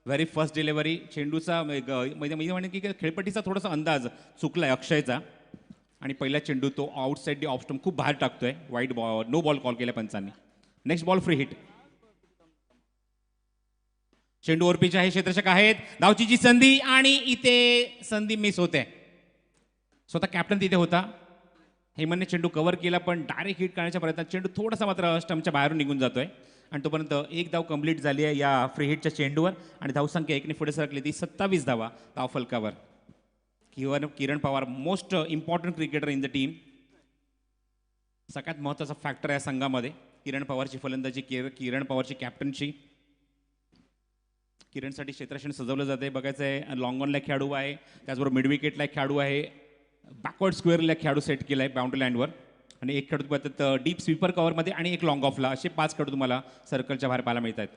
Very first delivery. चेंडूचा म्हणजे म्हणेन की खेळपट्टीचा थोडासा अंदाज चुकलाय अक्षयचा आणि पहिला चेंडू तो आउटसाईड ऑफ स्टंप खूप बाहेर टाकतोय. वाईट बॉल, नो बॉल कॉल केल्या पंचांनी. Next ball free hit. चेंडू ओरपीच आहे, क्षेत्ररक्षक आहेत, धावचीची संधी आणि इथे संधी मिस होते. स्वतः कॅप्टन तिथे होता. हेमनने चेंडू कव्हर केला पण डायरेक्ट हिट करण्याच्या प्रयत्नात चेंडू थोडासा मात्र स्टंपच्या बाहेरून निघून जातोय आणि तोपर्यंत एक धाव कंप्लीट झाली आहे या फ्री हिटच्या चेंडूवर आणि धावसंख्या एकने पुढे सरकली ती 27 धावा धावफलकावर. Kiran Pawar most important cricketer in the team. सगळ्यात महत्त्वाचा फॅक्टर या संघामध्ये किरण पवारची फलंदाजी, किरण पवारची कॅप्टनशी. किरणसाठी क्षेत्ररक्षण सजवलं जाते. बघायचं आहे लॉंग ऑनला खेळाडू आहे, त्याचबरोबर मिड विकेटला खेळाडू आहे, बॅकवर्ड स्क्वेअरला खेळाडू सेट केला आहे बाउंड्री लाईनवर आणि एक खेळाडू पाहतात डीप स्वीपर कव्हरमध्ये आणि एक लॉंग ऑफला. असे 5 खेळाडू तुम्हाला सर्कलच्या बाहेर पाहायला मिळत आहेत.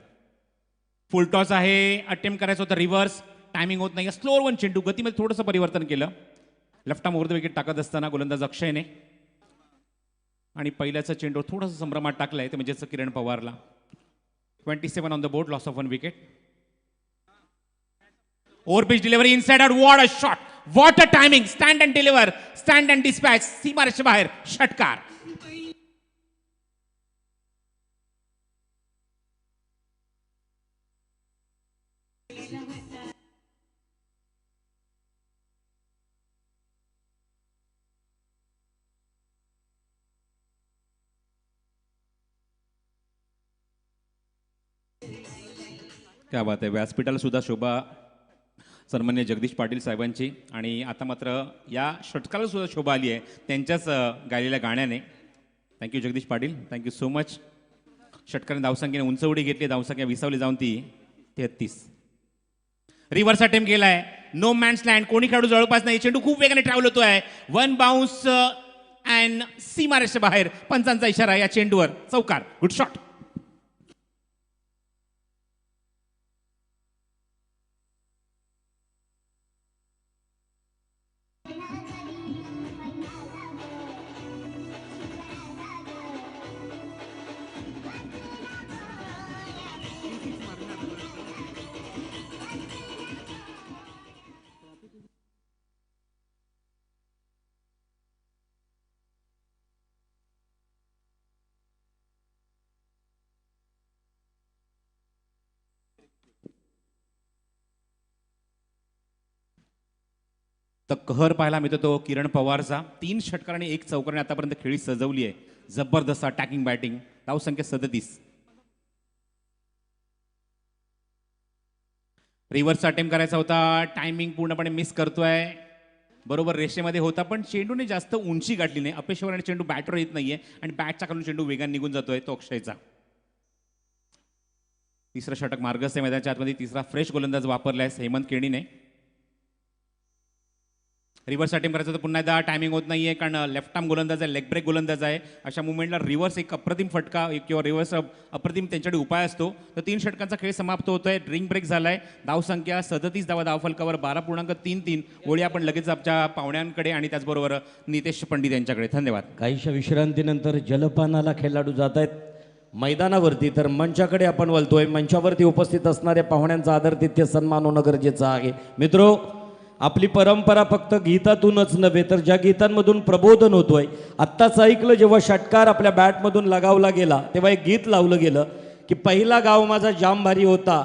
फुल टॉस आहे, अटेम्प्ट करायचं होतं रिव्हर्स, टायमिंग होत नाही. स्लोअर वन चेंडू, गतीमध्ये थोडंसं परिवर्तन केलं. Left arm over the wicket टाकत असताना गोलंदाज अक्षयने आणि पहिल्याचा चेंडू थोडंसं संभ्रमात टाकलाय ते म्हणजेच किरण पवारला. 27 on the board, loss of 1 wicket. Over pitch delivery inside out. What a shot, what a timing. Stand and deliver, stand and dispatch. सीमारेषे बाहेर षटकार. क्या बात आहे. व्यासपीठाला सुद्धा शोभा सन्मान्य जगदीश पाटील साहेबांची आणि आता मात्र या षटकाला सुद्धा शोभा आली आहे त्यांच्याच गायलेल्या गाण्याने. Thank you Jagdish Patil, thank you so much. षटकाने धावसंख्येने उंच उडी घेतली, धावसंख्या विसावली जाऊन ती 33. रिव्हर्स अटेम्प्ट केलाय, नो मॅन्स लँड, कोणी खेळाडू जवळपास नाही. चेंडू खूप वेगाने ट्रॅव्हल होतोय. 1 बाउन्स अँड सीमारेषे बाहेर. पंचांचा इशारा या चेंडूवर. चौकार. Good shot. तर कहर पाहायला मिळतो तो किरण पवारचा. 3 षटकारांनी 1 चौकाराने आतापर्यंत खेळी सजवली आहे. जबरदस्त अटॅकिंग बॅटिंग. धावसंख्या 37. रिव्हर्स अटेम्प्ट करायचा होता, टायमिंग पूर्णपणे मिस करतोय. बरोबर रेषेमध्ये होता पण चेंडूने जास्त उंची गाठली नाही. अपेक्षेवर आणि चेंडू बॅटवर येत नाहीये आणि बॅटच्या खालून चेंडू वेगाने निघून जातोय तो अक्षयचा. तिसरं षटक मार्गस्थ आहे मैदानाच्या आतमध्ये. तिसरा फ्रेश गोलंदाज वापरलाय हेमंत केणीने. रिव्हर्स अटेम्प्ट करायचं तर पुन्हा एकदा टायमिंग होत नाहीये कारण लेफ्ट आर्म गोलंदाज आहे, लेग ब्रेक गोलंदाज आहे. अशा मुवमेंटला रिव्हर्स एक अप्रतिम फटका किंवा रिव्हर्स अप्रतिम त्यांच्याकडे उपाय असतो. तर 3 षटकांचा खेळ समाप्त होतोय. ड्रिंक ब्रेक झालाय. धावसंख्या 37 धावा धावफलकावर. 12.33 ओळी आपण लगेच आमच्या पाहुण्यांकडे आणि त्याचबरोबर नितेश पंडित यांच्याकडे. धन्यवाद. काहीशा विश्रांतीनंतर जलपानाला खेळाडू जात आहेत मैदानावरती, तर मंचाकडे आपण वळतोय. मंचावरती उपस्थित असणाऱ्या पाहुण्यांचा आदरातिथ्य सन्मान होणं गरजेचं आहे. मित्रो, आपली परंपरा फक्त गीतातूनच नव्हे तर ज्या गीतांमधून प्रबोधन होतोय. आत्ताच ऐकलं, जेव्हा षटकार आपल्या बॅटमधून लगावला गेला तेव्हा एक गीत लावलं गेलं की पहिला गाव माझा जाम भारी होता,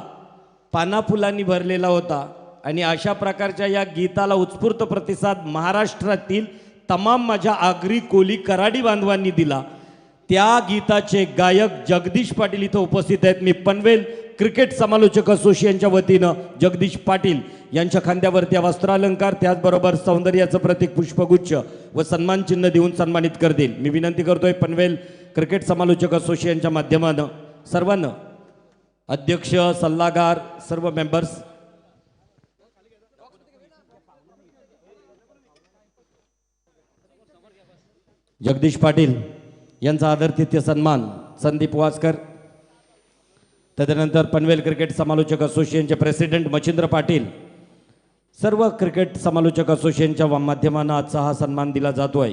पाना फुलांनी भरलेला होता. आणि अशा प्रकारच्या या गीताला उत्स्फूर्त प्रतिसाद महाराष्ट्रातील तमाम माझ्या आगरी कोली कराडी बांधवांनी दिला. त्या गीताचे गायक जगदीश पाटील इथं उपस्थित आहेत. मी पनवेल क्रिकेट समालोचक असोसिएशनच्या वतीनं जगदीश पाटील यांच्या खांद्यावरती वस्त्रालंकार, त्याचबरोबर सौंदर्याचं प्रतीक पुष्पगुच्छ व सन्मान चिन्ह देऊन सन्मानित करतील. मी विनंती करतोय पनवेल क्रिकेट समालोचक असोसिएशनच्या माध्यमानं सर्वांना, अध्यक्ष, सल्लागार, सर्व मेंबर्स, जगदीश पाटील यांचा आदरातिथ्य सन्मान संदीप वासकर. तदनंतर पनवेल क्रिकेट समालोचक असोसिएशनचे प्रेसिडेंट मच्छिंद्र पाटील. सर्व क्रिकेट समालोचक असोसिएशनच्या माध्यमानं आजचा हा सन्मान दिला जातोय.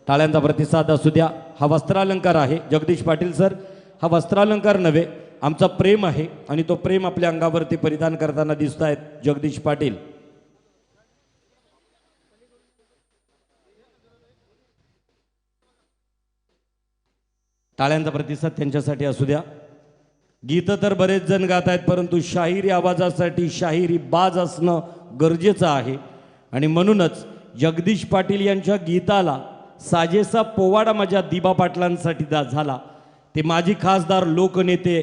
टाळ्यांचा प्रतिसाद असू द्या. हा वस्त्रालंकार आहे. जगदीश पाटील सर, हा वस्त्रालंकार नव्हे, आमचा प्रेम आहे आणि तो प्रेम आपल्या अंगावरती परिधान करताना दिसत आहेत जगदीश पाटील. टाळ्यांचा प्रतिसाद त्यांच्यासाठी असू द्या. गीतं तर बरेच जण गात आहेत, परंतु शाहिरी आवाजासाठी शाहिरी बाज असणं गरजेचं आहे आणि म्हणूनच जगदीश पाटील यांच्या गीताला साजेसा पोवाडा माझ्या दिबा पाटलांसाठी झाला. ते माजी खासदार लोकनेते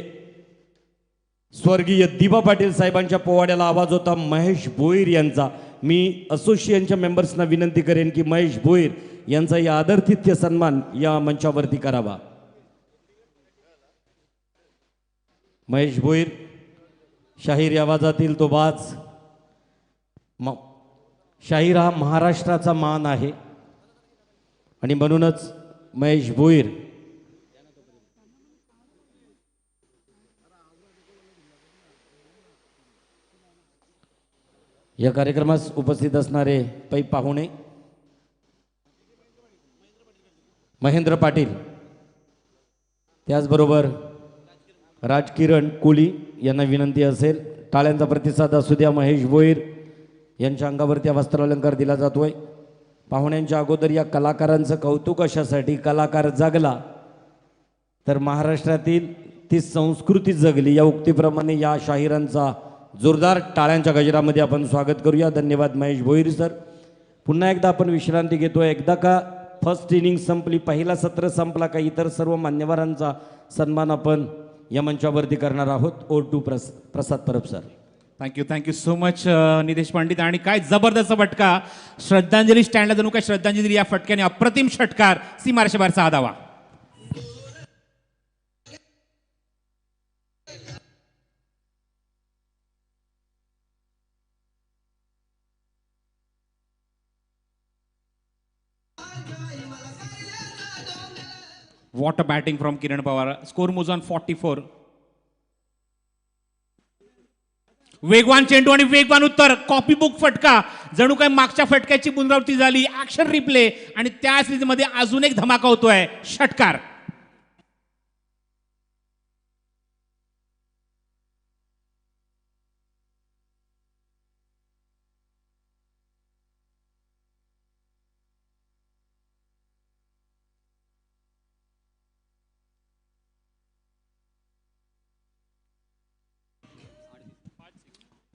स्वर्गीय दिबा पाटील साहेबांच्या पोवाड्याला आवाज होता महेश भोईर यांचा. मी असोसिएशनच्या मेंबर्सना विनंती करेन की महेश भोईर यांचा या आदरातिथ्य सन्मान या मंचावरती करावा. महेश भोईर शाहीर आवाजातील तो बाज. शाहीर हा महाराष्ट्राचा मान आहे आणि म्हणूनच महेश भोईर या कार्यक्रमास उपस्थित असणारे पै पाहुणे महेंद्र पाटील, त्याचबरोबर राजकिरण कोली यांना विनंती असेल टाळ्यांचा प्रतिसाद असू द्या. महेश भोईर यांच्या अंगावरती वस्त्रालंकार दिला जातोय. पाहुण्यांच्या अगोदर या कलाकारांचं कौतुक अशासाठी, कलाकार जगला तर महाराष्ट्रातील ती संस्कृती जगली या उक्तीप्रमाणे या शाहिरांचा जोरदार टाळ्यांच्या गजरामध्ये आपण स्वागत करूया. धन्यवाद महेश भोईर सर. पुन्हा एकदा आपण विश्रांती घेतोय. एकदा का फर्स्ट इनिंग संपली, पहिला सत्र संपला का इतर सर्व मान्यवरांचा सन्मान आपण या मंचावरती करणार आहोत. Over to Prasad Parab sir. Thank you so much Nitesh Pandit. आणि काय जबरदस्त फटका, श्रद्धांजली स्टँडला जणू काय श्रद्धांजली दिली या फटक्याने. अप्रतिम षटकार, सीमारेषे बाहेरचा हा धावा. What a batting from Kiran Pawar. Score moves on 44. वेगवान चेंडू आणि वेगवान उत्तर, कॉपी बुक फटका. जणू काय मागच्या फटक्याची पुनरावृत्ती झाली. ऍक्शन रिप्ले आणि त्या सिरीजमध्ये अजून एक धमाका होतोय. षटकार.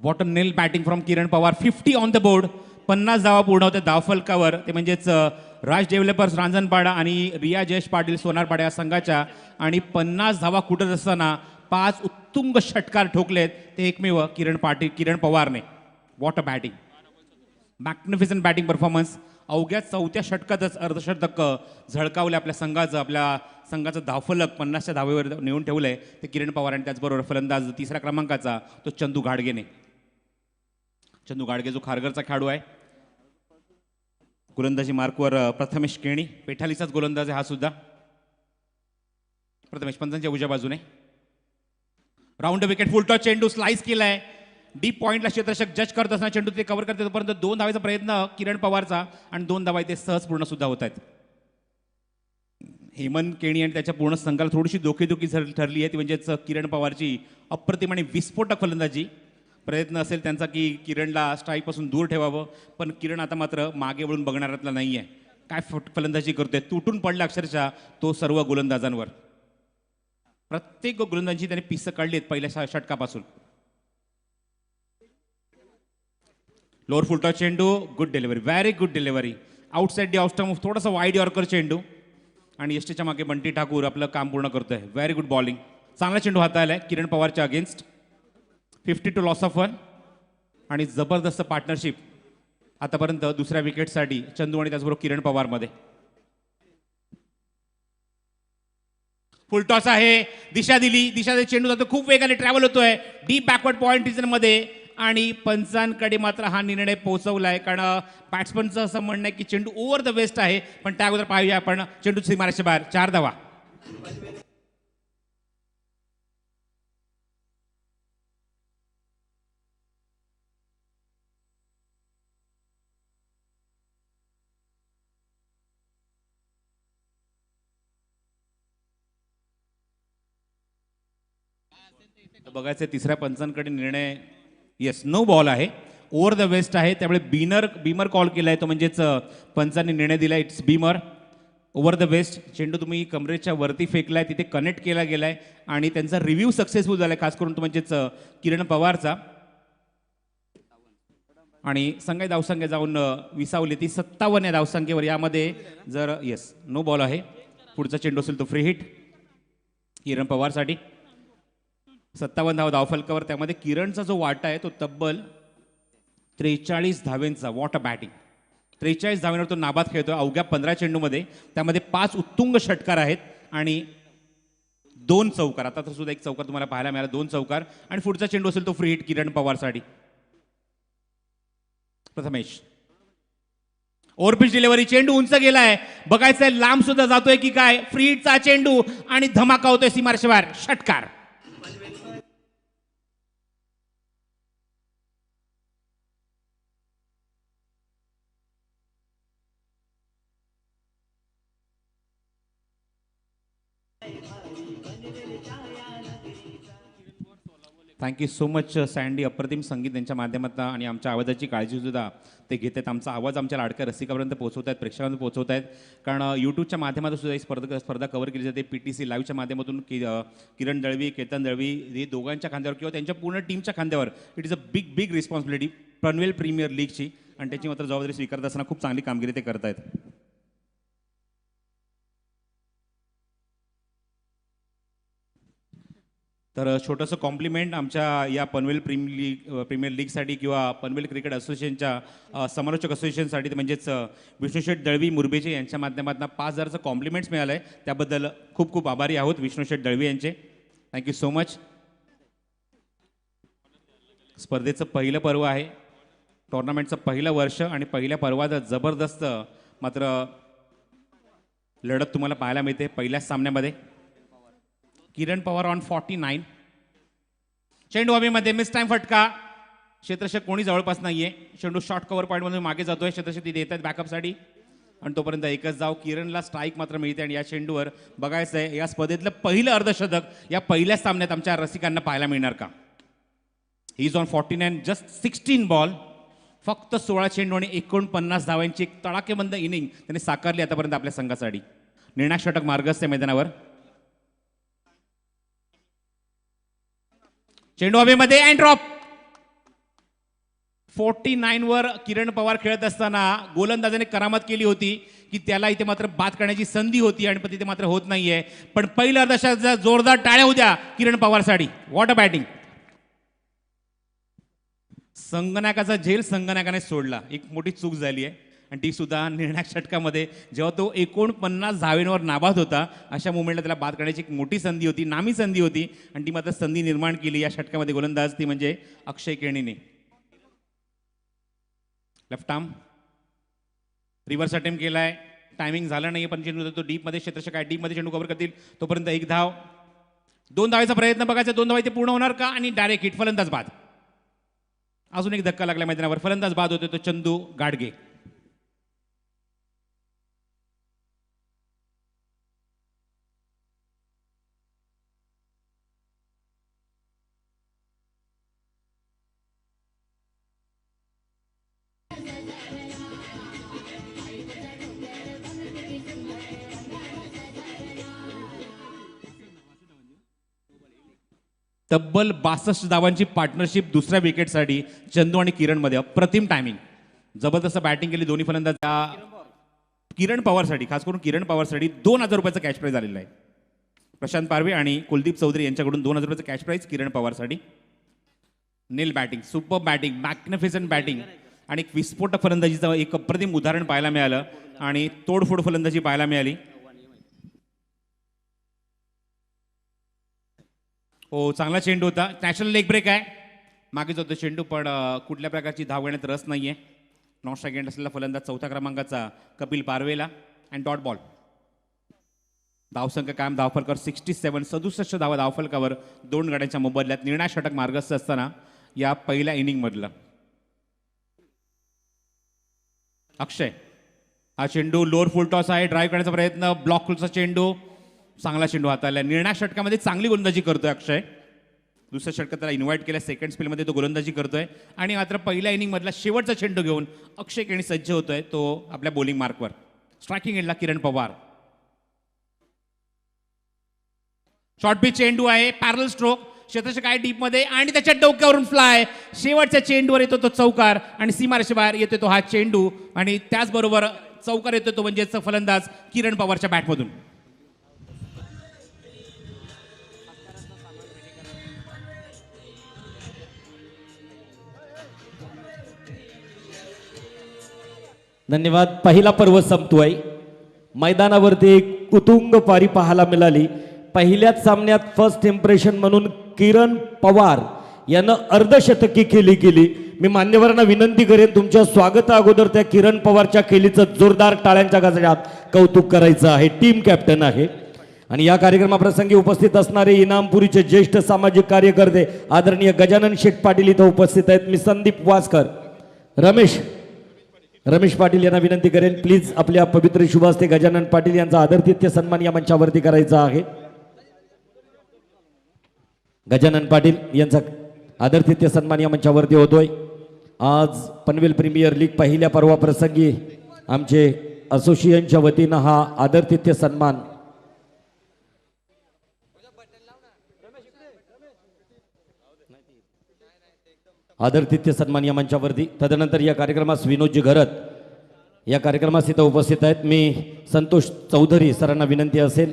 What a nail batting from Kiran Pawar. 50 on the board. 50 धावा पूर्ण होत्या धावफलकावर. ते म्हणजेच राज डेव्हलपर्स रांजणपाडा आणि रिया जयेश पाटील सोनारपाडा या संघाच्या. आणि 50 धावा कुठत असताना 5 उत्तुंग षटकार ठोकलेत ते एकमेव किरण पवारने. What a batting, magnificent batting performance. अवघ्या 4थ्या षटकातच अर्धशतक झळकावले आपल्या संघाचं धावफलक 50च्या धावेवर नेऊन ठेवलंय ते किरण पवार. आणि त्याचबरोबर फलंदाज 3ऱ्या क्रमांकाचा तो चंदू गाडगेने. चंदू गाडगे जो खारघरचा खेळाडू आहे. गोलंदाजी मार्कवर प्रथमेश केणी, पेठालीचाच गोलंदाज आहे हा सुद्धा. प्रथमेश पंचांच्या उजव्या बाजूने. राऊंड विकेट, फुलटॉस चेंडू स्लाइस केलाय. डीप पॉइंटला क्षेत्ररक्षक जज करत असताना चेंडू ते कव्हर करते तोपर्यंत 2 धावेचा प्रयत्न किरण पवारचा आणि 2 धावा इथे सहज पूर्ण सुद्धा होत आहेत. हेमंत केणी आणि त्याच्या पूर्ण संघाला थोडीशी धोकेधोकी ठरली आहे ती म्हणजेच किरण पवारची अप्रतिम आणि विस्फोटक फलंदाजी. प्रयत्न असेल त्यांचा की किरणला स्ट्राईकपासून दूर ठेवावं, पण किरण आता मात्र मागे वळून बघणाऱ्यातला नाही आहे. काय फलंदाजी करतोय, तुटून पडला अक्षरशः तो सर्व गोलंदाजांवर. प्रत्येक गोलंदाजी त्याने पिसं काढली आहेत पहिल्या षटकापासून. लोअर फुलटॉस चेंडू, good delivery, very good delivery. Outside the of थोडासा वाईड यॉर्कर चेंडू आणि यष्टीच्या मागे बंटी ठाकूर आपलं काम पूर्ण करतोय. Very good bowling. चांगला चेंडू हाताळलाय किरण पवारच्या अगेन्स्ट. 52 लॉस ऑफ 1 आणि जबरदस्त पार्टनरशिप आतापर्यंत दुसऱ्या विकेटसाठी चंदू आणि त्याचबरोबर किरण पवारमध्ये. फुलटॉस आहे, दिशा दिली, चेंडू जातो, खूप वेगाने ट्रॅव्हल होतोय डीप बॅकवर्ड पॉइंट रिजनमध्ये. आणि पंचांकडे मात्र हा निर्णय पोहोचवलाय कारण बॅट्समनचं असं म्हणणं आहे की चेंडू ओव्हर द वेस्ट आहे. पण त्या अगोदर पाहूया आपण चेंडू सीमारेषेच्या बाहेर. 4 धावा. तर बघायचं तिसऱ्या पंचांकडे निर्णय. येस, नो बॉल आहे, ओव्हर द वेस्ट आहे, त्यामुळे बीमर कॉल केला आहे, तो म्हणजेच पंचांनी निर्णय दिला, it's beamer. Over the waist चेंडू तुम्ही कमरेच्या वरती फेकलाय, तिथे कनेक्ट केला गेलाय आणि त्यांचा रिव्ह्यू सक्सेसफुल झालाय, खास करून तो म्हणजेच किरण पवारचा. आणि संघाई धावसंख्या जाऊन विसावली ती 57 या धावसंख्येवर. यामध्ये जर येस नो बॉल आहे, पुढचा चेंडू असेल तो फ्री हिट किरण पवारसाठी. 57 धाव धावफलकावर, त्यामध्ये किरणचा जो वाटा आहे तो तब्बल 43 धावेंचा. What a batting. 43 धावेंवर तो नाबाद खेळतोय अवघ्या 15 चेंडूमध्ये, त्यामध्ये 5 उत्तुंग षटकार आहेत आणि 2 चौकार. आता तर सुद्धा एक चौकार तुम्हाला पाहायला मिळाला, 2 चौकार. आणि पुढचा चेंडू असेल तो फ्री हिट किरण पवारसाठी. प्रथमेश ओव्हरपिच डिलिव्हरी, चेंडू उंच गेलाय, बघायचंय लांब सुद्धा जातोय की काय. फ्री हिटचा चेंडू आणि धमाका होतोय सीमारेषेवर, षटकार. Thank you so much sandy. अप्रतिम संगीत त्यांच्या माध्यमातून आणि आमच्या आवाजाची काळजी सुद्धा ते घेत आहेत. आमचा आवाज आमच्या लाडक्या रसिकापर्यंत पोहोचवत आहेत, प्रेक्षकांपर्यंत पोहोचवत आहेत. कारण यूट्यूबच्या माध्यमातून सुद्धा ही स्पर्धा कव्हर केली जाते. PTC लाईव्हच्या माध्यमातून किरण दळवी, केतन दळवी हे दोघांच्या खांद्यावर किंवा त्यांच्या पूर्ण टीमच्या खांद्यावर it is a big responsibility Panvel premier लीगची. आणि त्याची मात्र जबाबदारी स्वीकारत असताना खूप चांगली कामगिरी ते करत आहेत. तर छोटंसं कॉम्प्लिमेंट आमच्या या पनवेल प्रीमियर लीगसाठी किंवा पनवेल क्रिकेट असोसिएशनच्या समालोचक असोसिएशनसाठी, ते म्हणजेच विष्णुशेठ दळवी मुरबेचे यांच्या माध्यमातून 5,000चं कॉम्प्लिमेंट्स मिळालं आहे. त्याबद्दल खूप खूप आभारी आहोत विष्णुशेठ दळवी यांचे. Thank you so much. स्पर्धेचं पहिलं पर्व आहे, टुर्नामेंटचं पहिलं वर्ष आणि पहिल्या पर्वात जबरदस्त मात्र लढत तुम्हाला पाहायला मिळते. पहिल्याच सामन्यामध्ये किरण पवार ऑन 49. चेंडू हवेमध्ये, मिस टाइम फटका. क्षेत्ररक्षक कोणी जवळपास नाहीये. चेंडू शॉर्ट कव्हर पॉईंटमधून मागे जातोय, क्षेत्ररक्षक तिथे येत आहेत बॅकअपसाठी. आणि तोपर्यंत एकच धाव. किरणला स्ट्राईक मात्र मिळते आणि या चेंडूवर बघायचं आहे या स्पर्धेतलं पहिलं अर्धशतक या पहिल्याच सामन्यात आमच्या रसिकांना पाहायला मिळणार का. He is on 49, just 16 ball. फक्त 16 चेंडू आणि 49 धावांची एक तडाखेबंद इनिंग त्याने साकारली आतापर्यंत आपल्या संघासाठी. निर्णायक षटक मार्गस्थ मैदानावर. चेंडू हवेमध्ये अँड ड्रॉप. 49 वर किरण पवार खेळत असताना गोलंदाजाने करामत केली होती की त्याला इथे मात्र बाद करण्याची संधी होती आणि तिथे मात्र होत नाहीये. पण पहिल्या अर्धशतकाचा जोरदार टाळ्या होत्या किरण पवारसाठी. What a batting. संगणकाचा झेल संगणकाने सोडला. एक मोठी चूक झाली आहे आणि ती सुद्धा निर्णायक षटकामध्ये, जेव्हा तो 49 धावेंवर नाबाद होता अशा मुवमेंटला त्याला बाद करण्याची एक मोठी संधी होती, नामी संधी होती आणि ती मात्र संधी निर्माण केली या षटकामध्ये गोलंदाज, ती म्हणजे अक्षय केणीने. लेफ्ट आर्म रिव्हर्स अटेम्प्ट केलाय, टायमिंग झाला नाही पण चेंडू तो डीपमध्ये, क्षेत्ररक्षक आहे डीपमध्ये चेंडू कव्हर करतील तोपर्यंत एक धाव. 2 धावेचा प्रयत्न बघायचा, 2 धावा इथे पूर्ण होणार का आणि डायरेक्ट हिट. फलंदाज बाद. अजून एक धक्का लागला मैदानावर, फलंदाज बाद होतो तो चंदू गाडगे. तब्बल 62 धावांची पार्टनरशिप दुसऱ्या विकेटसाठी चंदू आणि किरणमध्ये. अप्रतिम टायमिंग, जबरदस्त बॅटिंग केली दोन्ही फलंदाज. किरण पवारसाठी, खास करून किरण पवारसाठी 2,000 रुपयाचं कॅश प्राईज आलेलं आहे. प्रशांत पारवे आणि कुलदीप चौधरी यांच्याकडून 2,000 रुपयाचं कॅश प्राईज किरण पवारसाठी. नील batting, super batting, magnificent batting आणि एक विस्फोटक फलंदाजीचं एक अप्रतिम उदाहरण पाहायला मिळालं आणि तोडफोड फलंदाजी पाहायला मिळाली. हो, चांगला चेंडू होता. नॅशनल लेग ब्रेक आहे, मागेच होतो चेंडू पण कुठल्या प्रकारची धाव घेण्यात रस नाहीये. नॉन स्ट्राईक एंड असलेला फलंदाज 4थ्या क्रमांकाचा कपिल पारवेला अँड डॉट बॉल. धावसंख्या कायम, धावफलकावर 67, 67 धावा धावफलकावर 2 गड्यांच्या मोबदल्यात. निर्णायक षटक मार्गस्थ असताना या पहिल्या इनिंग मधलं अक्षय, हा चेंडू लोअर फुल टॉस आहे, ड्राईव्ह करण्याचा प्रयत्न, ब्लॉकचा चेंडू, चांगला चेंडू हाताळला. निर्णायक षटकामध्ये चांगली गोलंदाजी करतोय अक्षय. दुसऱ्या षटकात त्याला इन्व्हाइट केलं, सेकंड स्पेलमध्ये तो गोलंदाजी करतोय आणि मात्र पहिल्या इनिंगमधला शेवटचा चेंडू घेऊन अक्षय केणी सज्ज होतोय तो आपल्या बॉलिंग मार्कवर. स्ट्रायकिंग एंडला किरण पवार. शॉर्ट पिच चेंडू आहे, पॅरल स्ट्रोक, क्षेत्राच्या काय डीपमध्ये आणि त्याच्या डोक्यावरून फ्लाय. शेवटच्या चेंडूवर येतो तो चौकार आणि सीमारेषेबाहेर येतो तो हा चेंडू आणि त्याचबरोबर चौकार येतो तो म्हणजेच फलंदाज किरण पवारच्या बॅटमधून. धन्यवाद. पहिला पर्व संपतोय. मैदानावरती एक उत्तुंग पारी पाहायला मिळाली. पहिल्याच सामन्यात फर्स्ट इम्प्रेशन म्हणून किरण पवार यानं अर्धशतकी खेळी केली. मी मान्यवरांना विनंती करेन तुमच्या स्वागता अगोदर त्या किरण पवारच्या खेळीचं जोरदार टाळ्यांच्या गजरात कौतुक करायचं आहे. टीम कॅप्टन आहे आणि या कार्यक्रमाप्रसंगी उपस्थित असणारे इनामपुरीचे ज्येष्ठ सामाजिक कार्यकर्ते आदरणीय गजानन शेठ पाटील इथं उपस्थित आहेत. मी संदीप वासकर, रमेश पाटील यांना विनंती करेन प्लीज आपल्या पवित्र शुभ हस्ते गजानन पाटील यांचा आदरातिथ्य सन्मान या मंचावरती करायचा आहे. गजानन पाटील यांचा आदरातिथ्य सन्मान या मंचावरती होतोय. आज पनवेल प्रीमियर लीग पहिल्या पर्वाप्रसंगी आमचे असोसिएशनच्या वतीनं हा आदरातिथ्य सन्मान आदरातिथ्य सन्मान या मंचावरती. तदनंतर या कार्यक्रमास विनोदजी घरत या कार्यक्रमास इथं उपस्थित आहेत. मी संतोष चौधरी सरांना विनंती असेल